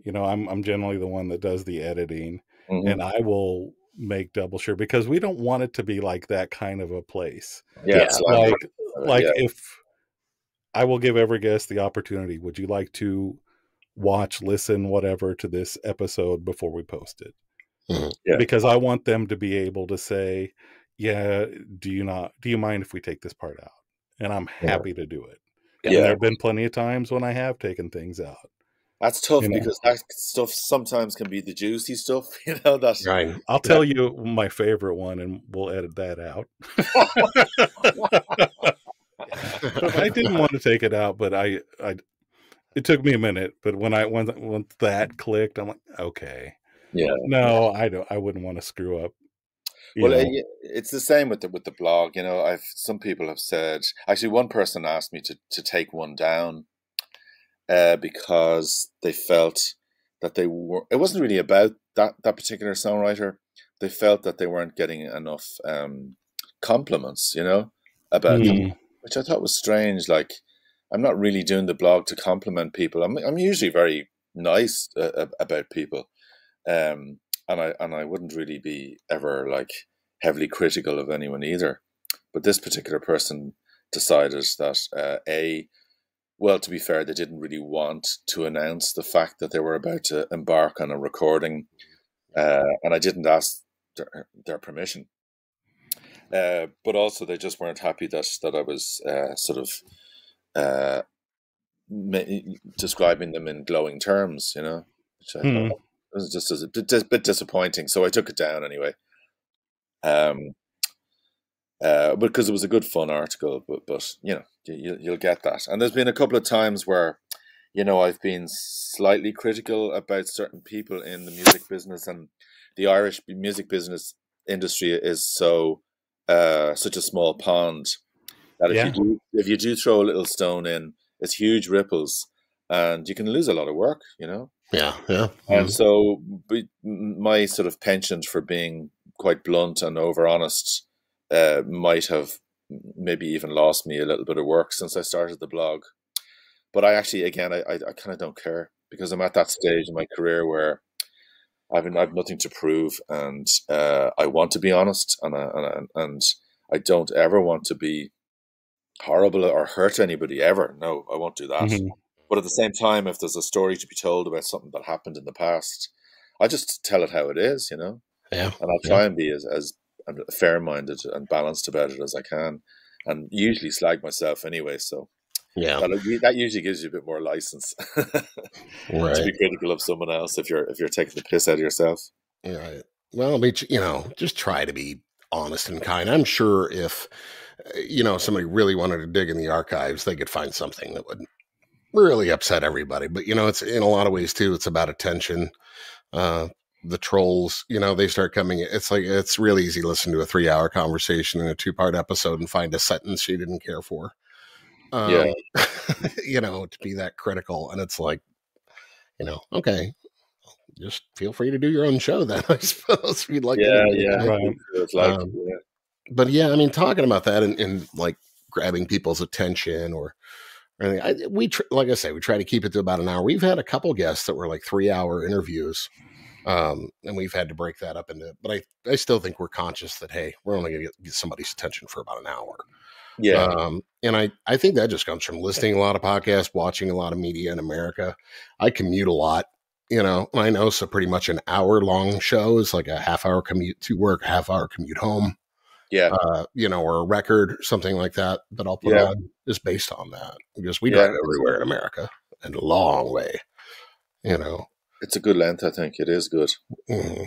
I'm generally the one that does the editing, and I will make double sure, because we don't want it to be like that kind of a place. Yeah, Like if I will give every guest the opportunity, would you like to watch, listen, whatever to this episode before we post it? Yeah. Because I want them to be able to say, yeah, do you mind if we take this part out? And I'm happy to do it. And there have been plenty of times when I have taken things out. That's tough, because that stuff sometimes can be the juicy stuff, that's Right. I'll tell you my favorite one, and we'll edit that out. But I didn't want to take it out, but it took me a minute. But once that clicked, I'm like, okay, Yeah. no, I wouldn't want to screw up. Well, it's the same with the blog. Some people have said, actually, one person asked me to take one down because they felt that they were. It wasn't really about that particular songwriter. They felt that they weren't getting enough compliments, about them, which I thought was strange. Like, I'm not really doing the blog to compliment people. I'm usually very nice about people, and I wouldn't really be ever like heavily critical of anyone either. But this particular person decided that well, to be fair, they didn't really want to announce the fact that they were about to embark on a recording, and I didn't ask their permission. But also, they just weren't happy that I was sort of describing them in glowing terms, which I thought was just a bit disappointing. So I took it down anyway, because it was a good, fun article. But you'll get that. And there's been a couple of times where, I've been slightly critical about certain people in the music business, and the Irish music business industry is such a small pond that if you do throw a little stone in, it's huge ripples, and you can lose a lot of work. Yeah. And so my sort of penchant for being quite blunt and over honest might have maybe even lost me a little bit of work since I started the blog. But I actually, again, I kind of don't care, because I'm at that stage in my career where I've nothing to prove, and I want to be honest, and I don't ever want to be horrible or hurt anybody ever. No, I won't do that. But at the same time, if there's a story to be told about something that happened in the past, I just tell it how it is, Yeah. And I'll try and be as fair-minded and balanced about it as I can, and usually slag myself anyway. So yeah, that usually gives you a bit more license to be critical of someone else if you're taking the piss out of yourself. Right. Well, just try to be honest and kind. I'm sure if somebody really wanted to dig in the archives, they could find something that would really upset everybody. But it's in a lot of ways too, it's about attention. The trolls, they start coming. It's like, it's really easy to listen to a 3-hour conversation in a 2-part episode and find a sentence you didn't care for. To be that critical. And it's like, okay, just feel free to do your own show then, I suppose, if you'd like to. Right. But yeah, I mean, talking about that and like grabbing people's attention or anything, like I say, we try to keep it to about an hour. We've had a couple guests that were like 3-hour interviews, and we've had to break that up into, but I still think we're conscious that, hey, we're only going to get somebody's attention for about an hour. Yeah. And I think that just comes from listening to a lot of podcasts, watching a lot of media in America. I commute a lot, I know. So pretty much an hour-long show is like a half-hour commute to work, half-hour commute home. Yeah. Or a record or something like that I'll put on is based on that, because we drive everywhere in America and a long way, It's a good length. I think it is good. Mm-hmm.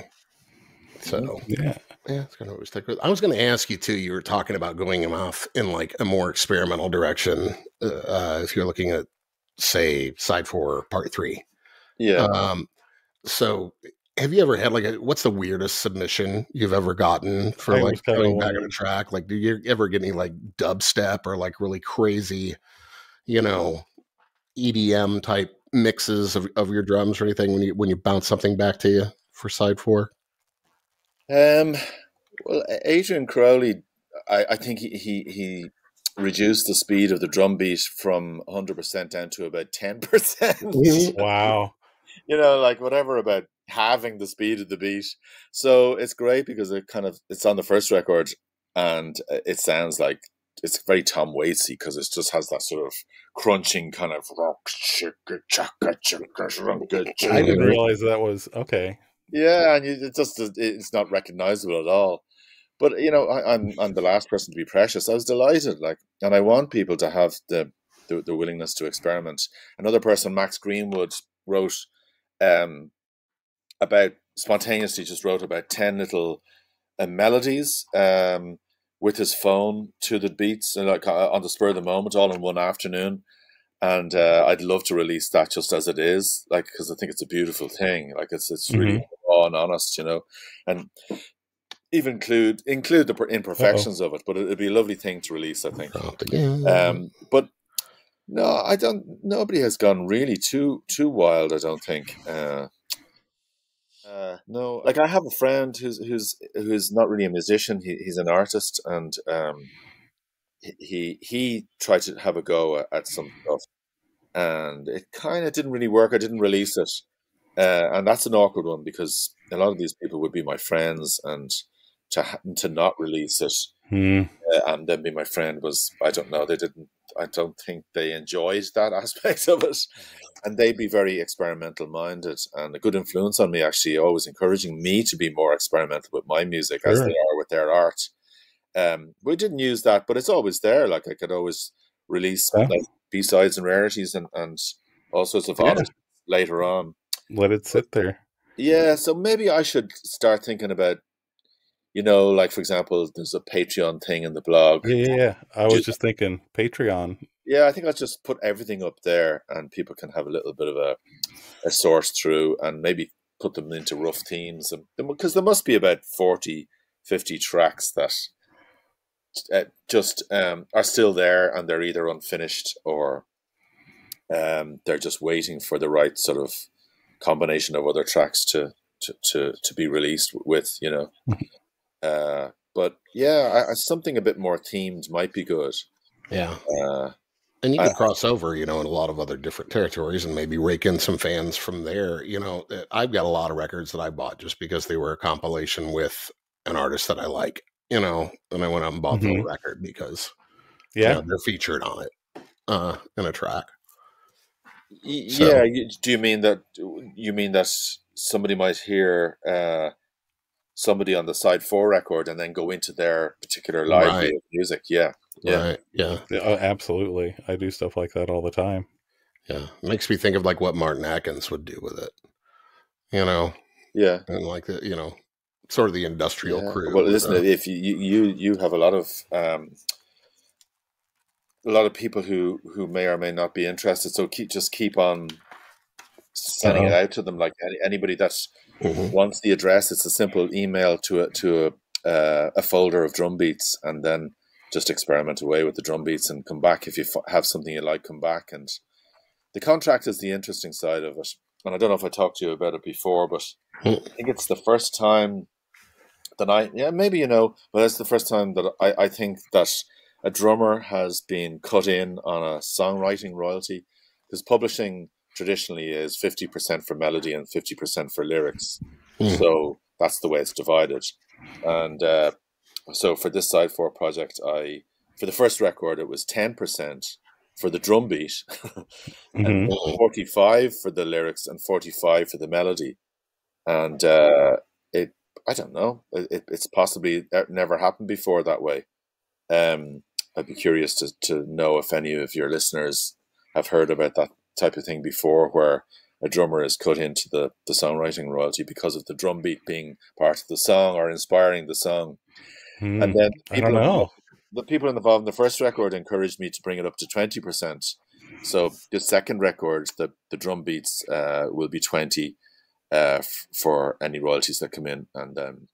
So yeah, it's going to always stick with. I was going to ask you too. You were talking about going off in like a more experimental direction. If you're looking at, say, side 4, part 3. Yeah. So have you ever had what's the weirdest submission you've ever gotten for like coming back on a track? Like, do you ever get any like dubstep or like really crazy, EDM type mixes of your drums or anything when you bounce something back to you for side 4? Well, Adrian Crowley, I think he reduced the speed of the drum beat from 100% down to about 10%. Wow. Like whatever, about halving the speed of the beat. So it's great because it's on the first record, and it sounds like it's very Tom Waitsy, because it just has that sort of crunching kind of rock. I didn't realize that was okay. Yeah, and it's not recognizable at all. But I'm the last person to be precious. I was delighted, and I want people to have the willingness to experiment. Another person, Max Greenwood, wrote spontaneously just wrote about 10 little melodies with his phone to the beats, and like on the spur of the moment, all in one afternoon. And I'd love to release that just as it is, like, because I think it's a beautiful thing. Like it's really raw and honest, and even include the imperfections of it. But it'd be a lovely thing to release, I think. But no, I don't. Nobody has gone really too wild, I don't think. No, like I have a friend who's not really a musician. He's an artist, and he tried to have a go at some stuff, and it kind of didn't really work. I didn't release it, and that's an awkward one because a lot of these people would be my friends, and to not release it, and then be my friend was, I don't know, I don't think they enjoyed that aspect of it, and they'd be very experimental minded and a good influence on me, actually, always encouraging me to be more experimental with my music as they are with their art. We didn't use that, but it's always there. Like I could always release like B-sides and rarities and all sorts of artists later on. Let it sit there. Yeah, so maybe I should start thinking about, like, for example, there's a Patreon thing in the blog. Yeah. I was just thinking Patreon. Yeah, I think I'll just put everything up there and people can have a little bit of a source through and maybe put them into rough themes. Because there must be about 40, 50 tracks that just are still there and they're either unfinished or they're just waiting for the right sort of combination of other tracks to be released with, but yeah, something a bit more themed might be good. Yeah. And you could cross over, in a lot of other different territories and maybe rake in some fans from there. I've got a lot of records that I bought just because they were a compilation with an artist that I like, and I went out and bought the record because they're featured on it in a track. Yeah. Do you mean that somebody might hear somebody on the side 4 record and then go into their particular library of music? Yeah. Right. Yeah. Absolutely. I do stuff like that all the time. Yeah. It makes me think of like what Martin Atkins would do with it, Yeah. And like the, sort of the industrial crew. Well, listen, if you have a lot of people who may or may not be interested, so keep on sending it out to them. Like anybody that wants the address, it's a simple email to a folder of drum beats, and then just experiment away with the drum beats and come back. If you have something you like, come back. And the contract is the interesting side of it. And I don't know if I talked to you about it before, but I think it's the first time that but it's the first time that I think that a drummer has been cut in on a songwriting royalty, because publishing traditionally is 50% for melody and 50% for lyrics. So that's the way it's divided. And so for this Side 4 project, for the first record, it was 10% for the drum beat, and 45 for the lyrics and 45 for the melody. And I don't know, it's possibly never happened before that way. I'd be curious to know if any of your listeners have heard about that type of thing before, where a drummer is cut into the songwriting royalty because of the drum beat being part of the song or inspiring the song. And then the people involved in the first record encouraged me to bring it up to 20%. So the second record, the drum beats will be 20 for any royalties that come in, and then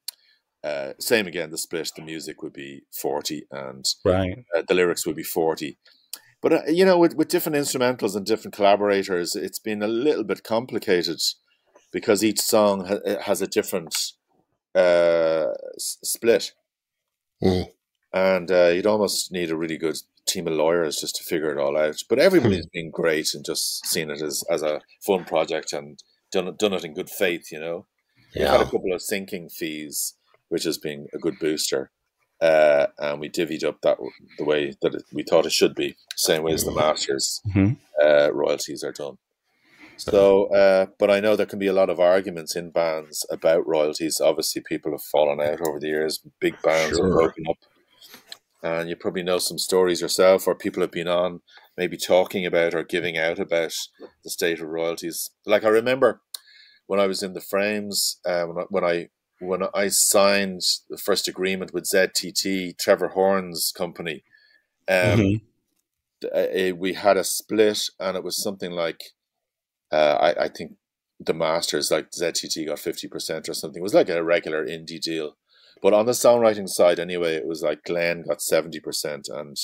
same again, the split, the music would be 40 and the lyrics would be 40. But with different instrumentals and different collaborators, it's been a little bit complicated because each song has a different split. And you'd almost need a really good team of lawyers just to figure it all out. But everybody's been great and just seen it as a fun project and done it in good faith, We've had a couple of sinking fees, which has been a good booster. And we divvied up that the way that we thought it should be, same way as the masters royalties are done. So, but I know there can be a lot of arguments in bands about royalties. Obviously, people have fallen out over the years. Big bands have broken up. And you probably know some stories yourself, or people have been on maybe talking about or giving out about the state of royalties. Like I remember when I was in the Frames, when I when I signed the first agreement with ZTT, Trevor Horn's company, Mhm. we had a split, and it was something like I think the masters, like ZTT, got 50% or something. It was like a regular indie deal, but on the songwriting side, anyway, it was like Glenn got 70%, and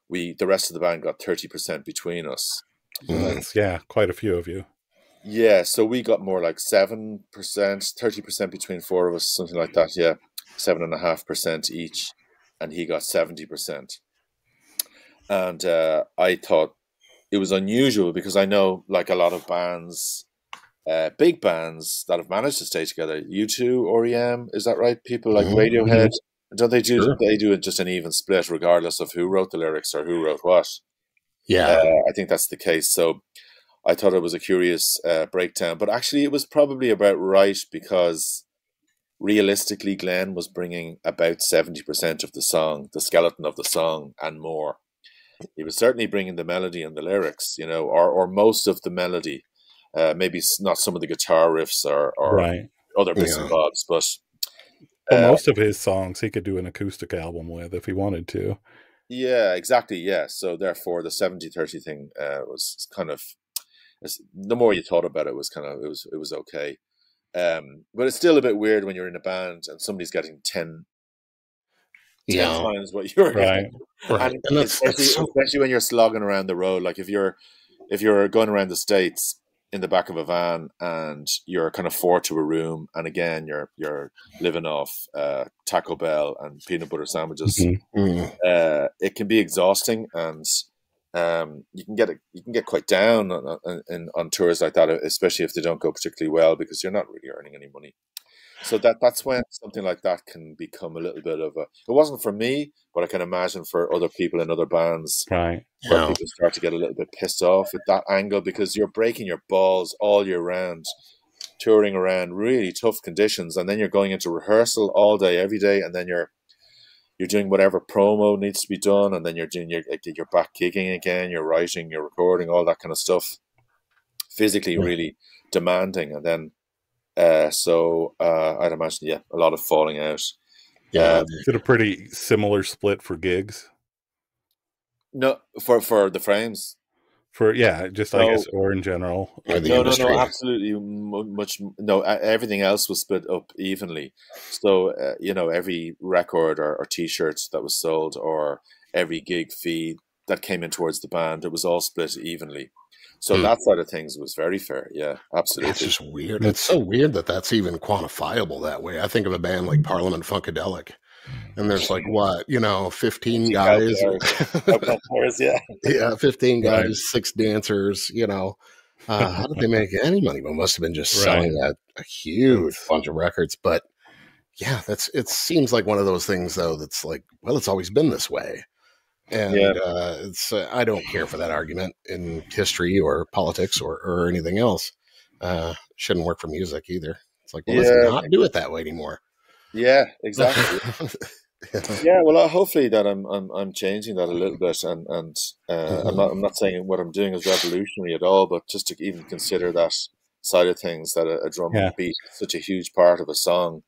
the rest of the band got 30% between us. That's, yeah, quite a few of you. Yeah, so we got more like 7%, 30% between four of us, something like that. Yeah, 7.5% each, and he got 70%. And I thought it was unusual because I know, like a lot of bands, big bands that have managed to stay together, U2, REM, is that right? People like Radiohead, don't they do? Sure. They do it just an even split, regardless of who wrote the lyrics or who wrote what. Yeah. I think that's the case. So I thought it was a curious breakdown, but actually it was probably about right, because realistically, Glenn was bringing about 70% of the song, the skeleton of the song, and more. He was certainly bringing the melody and the lyrics, or most of the melody. Maybe not some of the guitar riffs or Right. other bits and bobs, but Well, most of his songs he could do an acoustic album with if he wanted to. yeah, exactly. Yeah. So therefore, the 70-30 thing was kind of, the more you thought about it, was kind of, it was okay. But it's still a bit weird when you're in a band and somebody's getting 10 times what you're Right. Right. And especially when you're slogging around the road. Like if you're going around the States in the back of a van and you're kind of four to a room, and again you're living off Taco Bell and peanut butter sandwiches, it can be exhausting, and you can get quite down on tours like that, especially if they don't go particularly well, because you're not really earning any money. So that's when something like that can become a little bit of a. It wasn't for me, but I can imagine for other people in other bands, Right. where people start to get a little bit pissed off at that angle, because you're breaking your balls all year round, touring around really tough conditions, and then you're going into rehearsal all day, every day, and then you're doing whatever promo needs to be done, and then you're back gigging again, you're writing, you're recording, all that kind of stuff, physically really demanding, and then. So I'd imagine, a lot of falling out. Yeah, Is it a pretty similar split for gigs? No, for the frames. I guess, or in general. or the No, industry. absolutely much. No, everything else was split up evenly. So every record or T-shirt that was sold, or every gig fee that came in towards the band, it was all split evenly. So that side of things was very fair. Yeah, absolutely. It's just weird. It's so weird that that's even quantifiable that way. I think of a band like Parliament Funkadelic, and there's like 15 guys. Yeah, 15 guys, 6 dancers. How did they make any money? Well, must have been just selling a huge bunch of records. But yeah, it seems like one of those things though that's like, well, it's always been this way. And it's I don't care for that argument in history or politics or anything else. Shouldn't work for music either. It's like, well, let's not do it that way anymore. Yeah, exactly. Yeah, well, hopefully that I'm changing that a little bit, and I'm not saying what I'm doing is revolutionary at all, but just to even consider that side of things, that a drum beat is such a huge part of a song.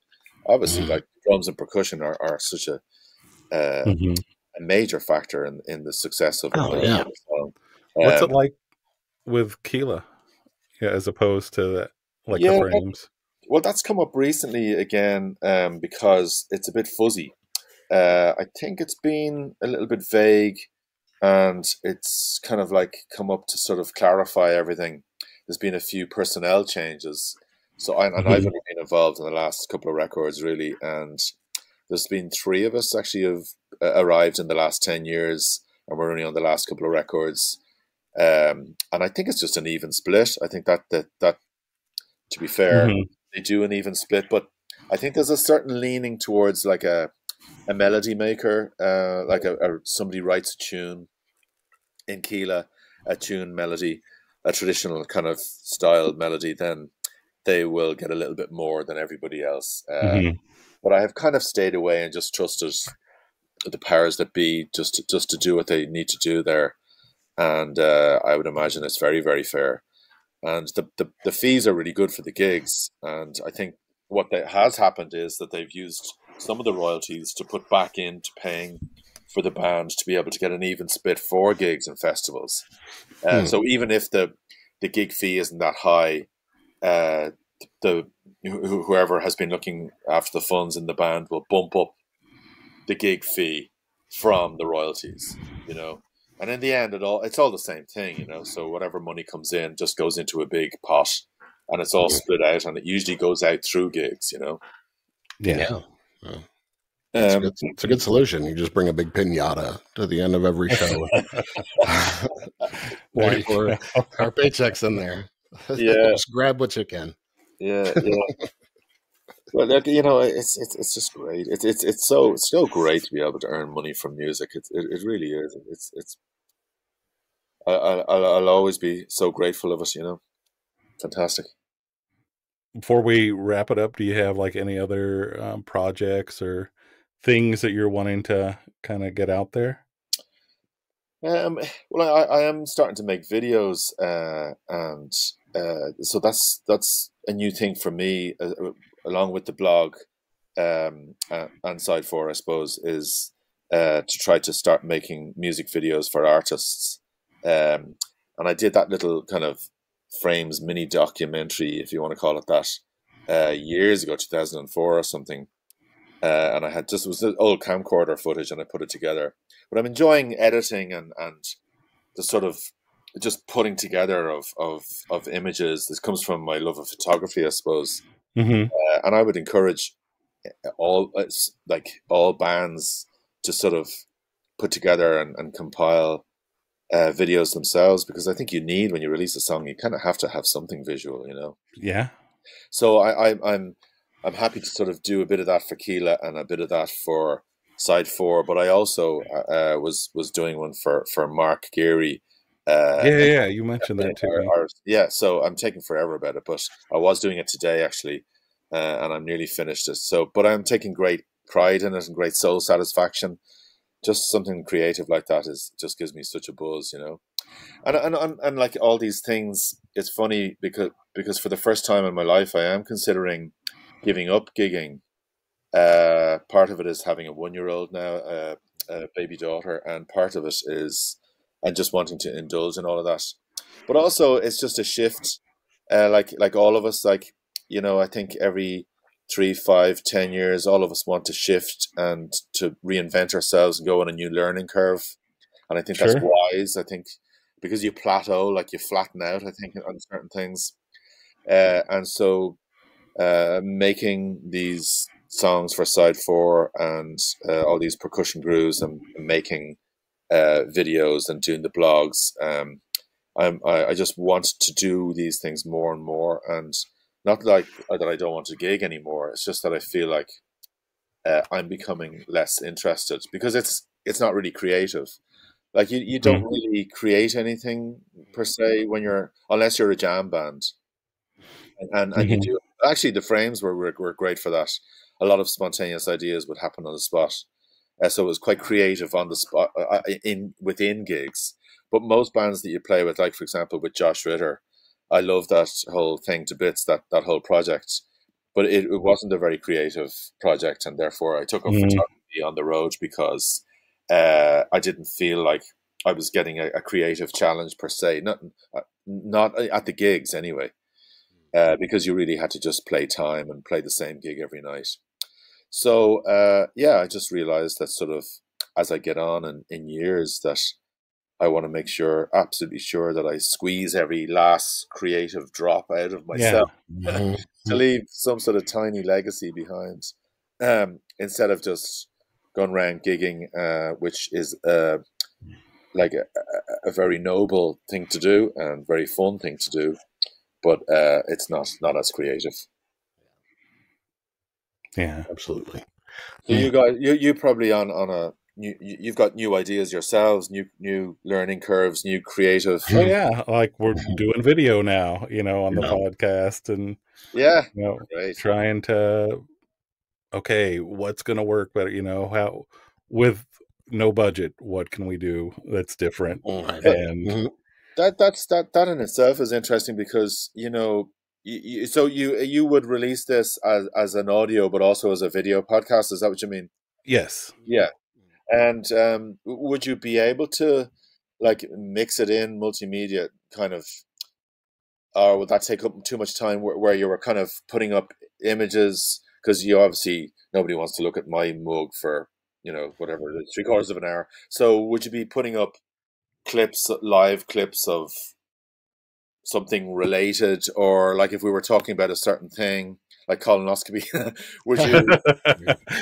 Obviously, like drums and percussion are such a major factor in the success of a song. What's it like with Kila, as opposed to the frames? Well, that's come up recently again, because it's a bit fuzzy. I think it's been a little bit vague, and it's kind of like come up to sort of clarify everything. There's been a few personnel changes, so I've only been involved in the last couple of records really, and there's been 3 of us actually have arrived in the last 10 years, and we're only on the last couple of records. And I think it's just an even split. I think that to be fair, they do an even split, but I think there's a certain leaning towards like a melody maker, like somebody writes a tune in Kila, a tune melody, a traditional kind of style melody, then they will get a little bit more than everybody else. But I have kind of stayed away and just trusted the powers that be just to do what they need to do there. And I would imagine it's very, very fair. And the fees are really good for the gigs. And I think what has happened is that they've used some of the royalties to put back into paying for the band to be able to get an even split for gigs and festivals. So even if the gig fee isn't that high, whoever has been looking after the funds in the band will bump up the gig fee from the royalties, you know. And in the end, it's all the same thing, you know. So whatever money comes in just goes into a big pot, and it's all split out, and it usually goes out through gigs, you know. Yeah. It's a good solution. You just bring a big pinata to the end of every show. Wait for our paychecks in there. Yeah. Just grab what you can. Yeah. Well, look, you know, it's just great. It's so great to be able to earn money from music. It really is. I'll always be so grateful of it. You know, fantastic. Before we wrap it up, do you have like any other projects or things that you're wanting to kind of get out there? Well, I am starting to make videos, and so that's a new thing for me, along with the blog, and Side 4, I suppose, is to try to start making music videos for artists. And I did that little kind of frames mini documentary, if you want to call it that, years ago, 2004 or something. And it was old camcorder footage, and I put it together. But I'm enjoying editing and the sort of just putting together of images. This comes from my love of photography, I suppose. Mm-hmm. And I would encourage all bands to sort of put together and compile videos themselves, because I think when you release a song, you kind of have to have something visual, you know. Yeah. So I'm happy to sort of do a bit of that for Kila and a bit of that for Side 4, but I also was doing one for Mark Geary. Yeah, you mentioned that too. Yeah, so I'm taking forever about it, but I was doing it today actually, and I'm nearly finished it. So, but I'm taking great pride in it and great soul satisfaction. Just something creative like that just gives me such a buzz, you know. And like all these things, it's funny because for the first time in my life, I am considering giving up gigging. Part of it is having a 1-year-old now, a baby daughter, and part of it is and just wanting to indulge in all of that. But also, it's just a shift, like all of us, like, you know, I think every 3, 5, 10 years, all of us want to shift and to reinvent ourselves and go on a new learning curve. And I think that's wise. I think because you plateau, like you flatten out, I think, on certain things. And so making these songs for Side 4 and all these percussion grooves and making videos and doing the blogs, I just want to do these things more and more. And not that I don't want to gig anymore. It's just that I feel like I'm becoming less interested because it's not really creative. Like you don't really create anything per se unless you're a jam band, and you do. Actually, the frames were great for that. A lot of spontaneous ideas would happen on the spot, so it was quite creative on the spot within gigs. But most bands that you play with, like for example with Josh Ritter, I love that whole thing to bits. That whole project, but it wasn't a very creative project, and therefore I took up photography on the road because I didn't feel like I was getting a creative challenge per se. Not at the gigs anyway. Because you really had to just play time and play the same gig every night. So, I just realized that sort of as I get on in years that I want to make absolutely sure that I squeeze every last creative drop out of myself to leave some sort of tiny legacy behind, instead of just going around gigging, which is like a very noble thing to do and very fun thing to do. But it's not as creative. Yeah, absolutely. So you guys, you probably you've got new ideas yourselves, new learning curves, new creative. Oh yeah, like we're doing video now, you know, on the podcast, and trying to what's going to work better, you know, how with no budget, what can we do that's different, and that in itself is interesting because, you know, So you would release this as an audio, but also as a video podcast. Is that what you mean? Yes. Yeah. And would you be able to like mix it in multimedia kind of, or would that take up too much time where you were kind of putting up images? Because you obviously, nobody wants to look at my mug for, whatever, 3/4 of an hour. So would you be putting up live clips of something related, or like if we were talking about a certain thing, like colonoscopy, would you,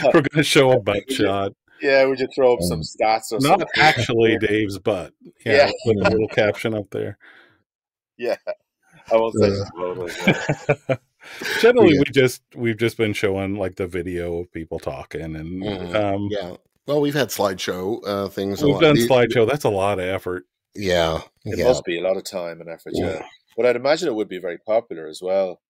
We're going to show a butt shot. yeah, would you throw up some stats or Not something? actually Dave's butt. Yeah. Put a little caption up there. Yeah. I won't say just photos. Generally, we've just been showing like the video of people talking, and yeah. Well, we've had slideshow things. We've done slideshow. That's a lot of effort. Yeah, it must be a lot of time and effort. Yeah, but I'd imagine it would be very popular as well,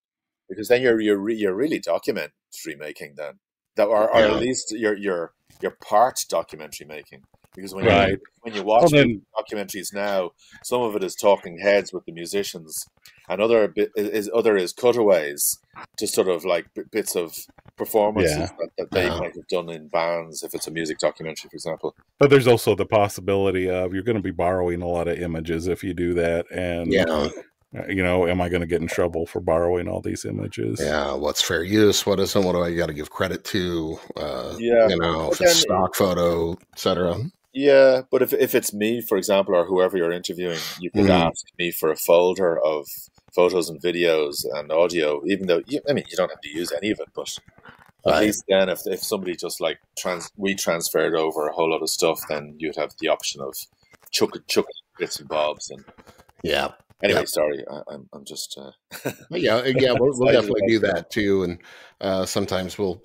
because then you're really documentary making then, or at least your part documentary making. Because when you watch documentaries now, some of it is talking heads with the musicians, and other is cutaways to sort of like bits of performances that they might have done in bands, if it's a music documentary, for example. But there's also the possibility of you're going to be borrowing a lot of images if you do that, and am I going to get in trouble for borrowing all these images? Yeah, what's fair use? What isn't? What do I got to give credit to? If it's stock photo, etc. Yeah, but if it's me, for example, or whoever you're interviewing, you could ask me for a folder of photos and videos and audio, even though, you don't have to use any of it, but at least then if somebody just like we transferred over a whole lot of stuff, then you'd have the option of chuck bits and bobs. And anyway, sorry, I'm just we'll definitely do that too, and sometimes we'll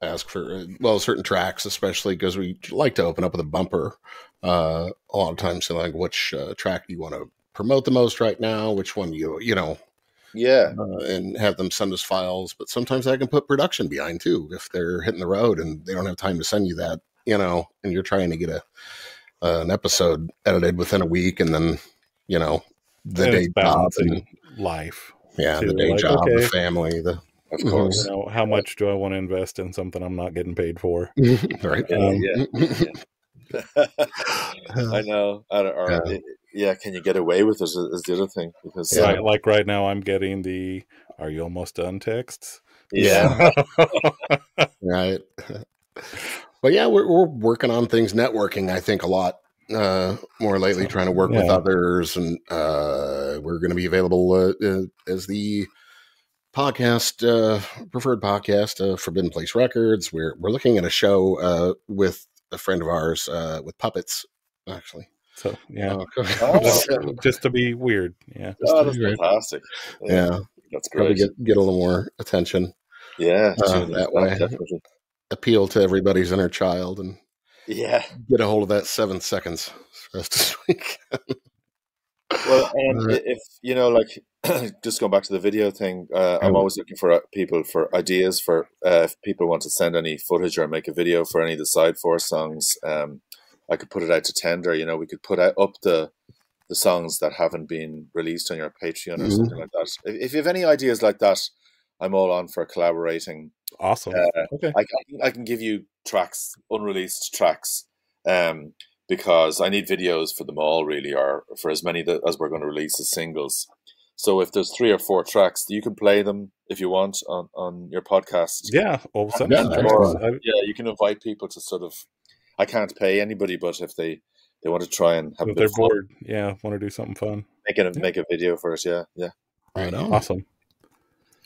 ask for certain tracks, especially because we like to open up with a bumper. A lot of times, like which track do you want to promote the most right now? Which one and have them send us files. But sometimes I can put production behind too if they're hitting the road and they don't have time to send you that, and you're trying to get an episode edited within a week, and then the day job and life. Yeah, the day job, the family, of course. How much do I want to invest in something I'm not getting paid for? Right. I know. Can you get away with it is the other thing, because like right now I'm getting the "Are you almost done?" texts. Yeah. Right. But we're working on things, networking, I think, a lot more lately, trying to work with others, and we're going to be available as the podcast, preferred podcast, Forbidden Place Records. We're looking at a show with a friend of ours with puppets, actually. So just to be weird, that's fantastic. That's great. Probably get a little more attention. That way, definitely appeal to everybody's inner child and get a hold of that 7 seconds for us this week. Well, and if just going back to the video thing, I'm always looking for people for ideas for if people want to send any footage or make a video for any of the side 4 songs. I could put it out to tender. We could put up the songs that haven't been released on your Patreon or something like that. If you have any ideas like that, I'm all on for collaborating. Awesome. Okay. I can give you tracks, unreleased tracks, because I need videos for them all, really, or for as many as we're going to release as singles. So if there's 3 or 4 tracks, you can play them if you want on your podcast. Yeah. You can invite people to sort of. I can't pay anybody, but if they want to try and have a bit of fun, bored, want to do something fun, make a video for us. Yeah. Right on. Awesome.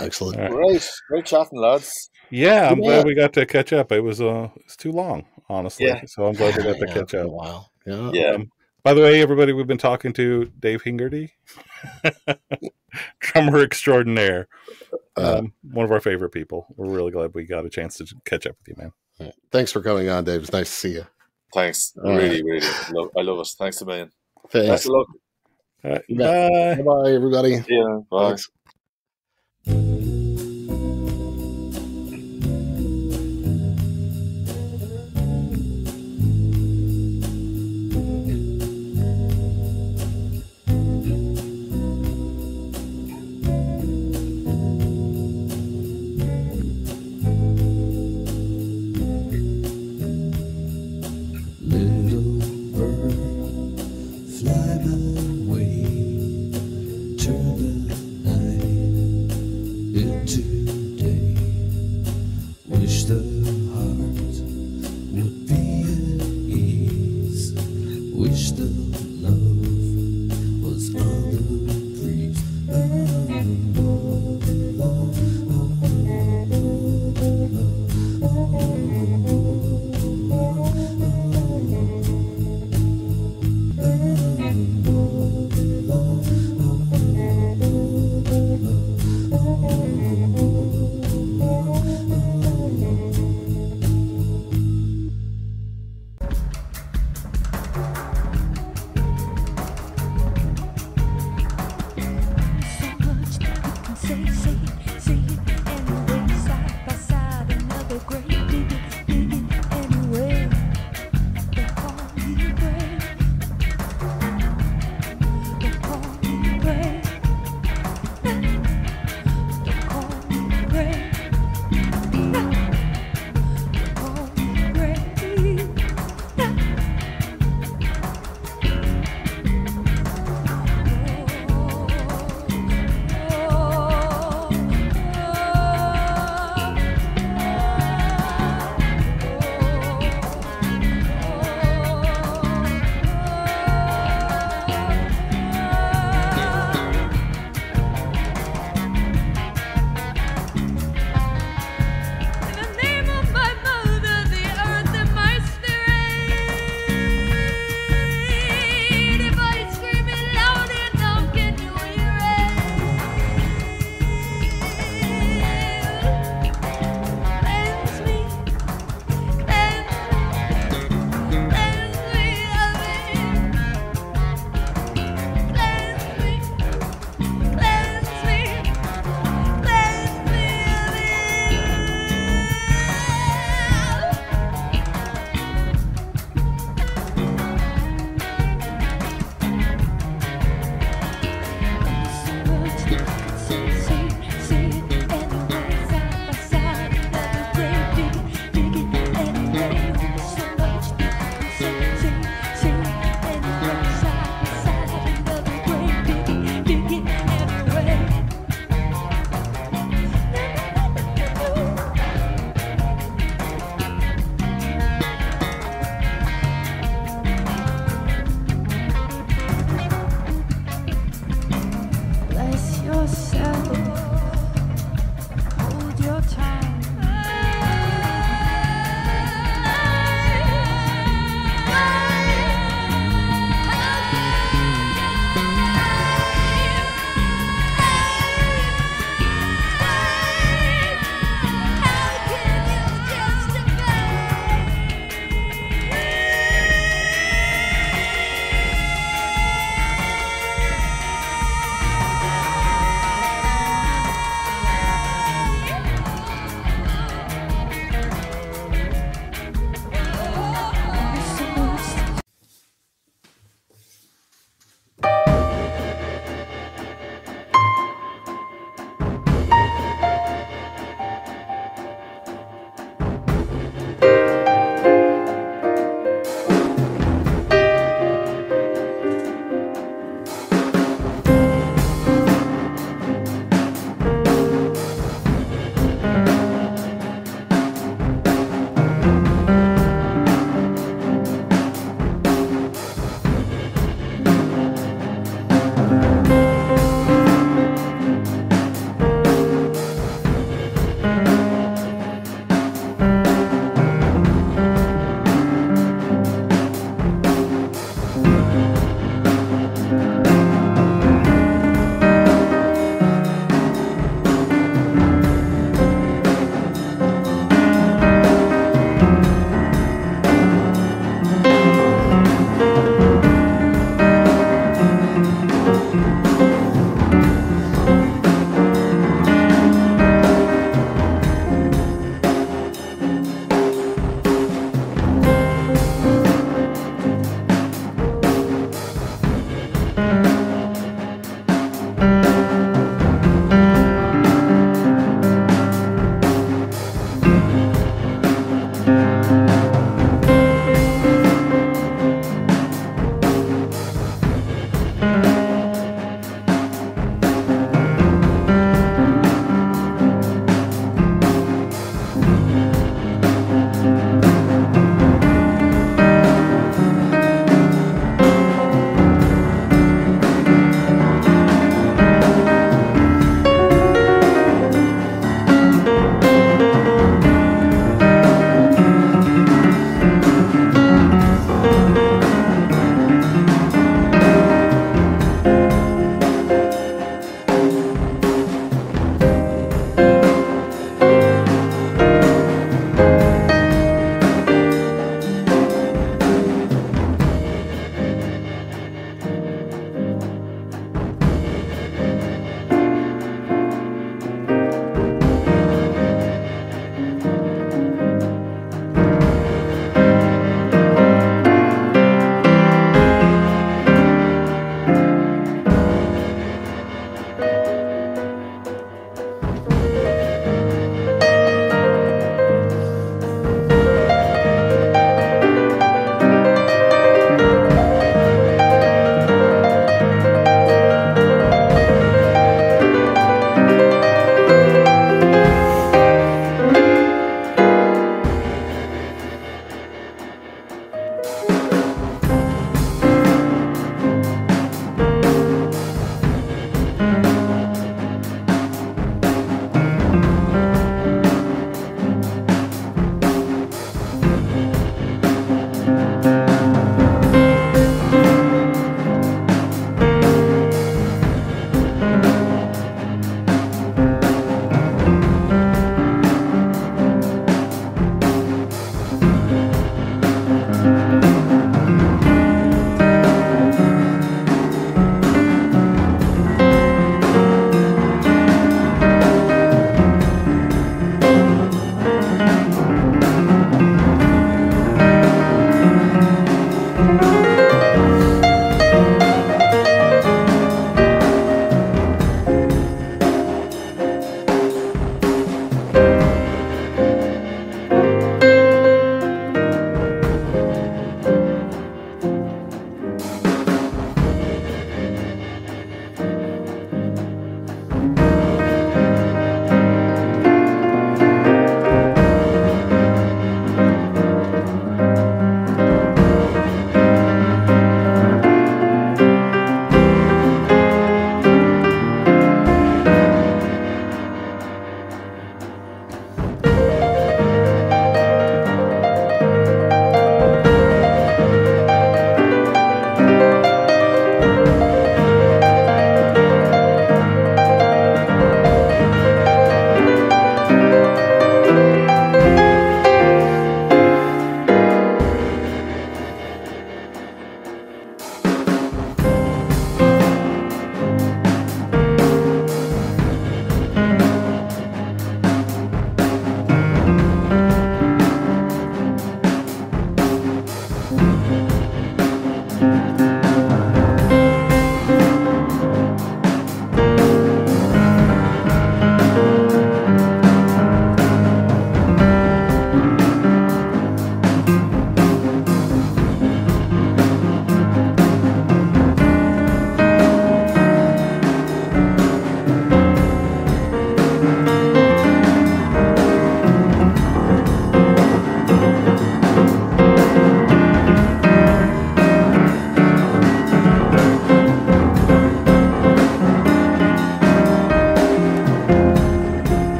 Excellent. Right. Great chatting, lads. Yeah, I'm glad we got to catch up. It was it's too long, honestly. Yeah. So I'm glad we got to catch up. Wow. Yeah. By the way, everybody, we've been talking to Dave Hingerty, drummer extraordinaire. One of our favorite people. We're really glad we got a chance to catch up with you, man. Right. Thanks for coming on, Dave. It's nice to see you. Thanks. Really. I love us. Thanks a million. Thanks. Best of luck. Bye. Bye, everybody. Yeah. Bye. Thanks.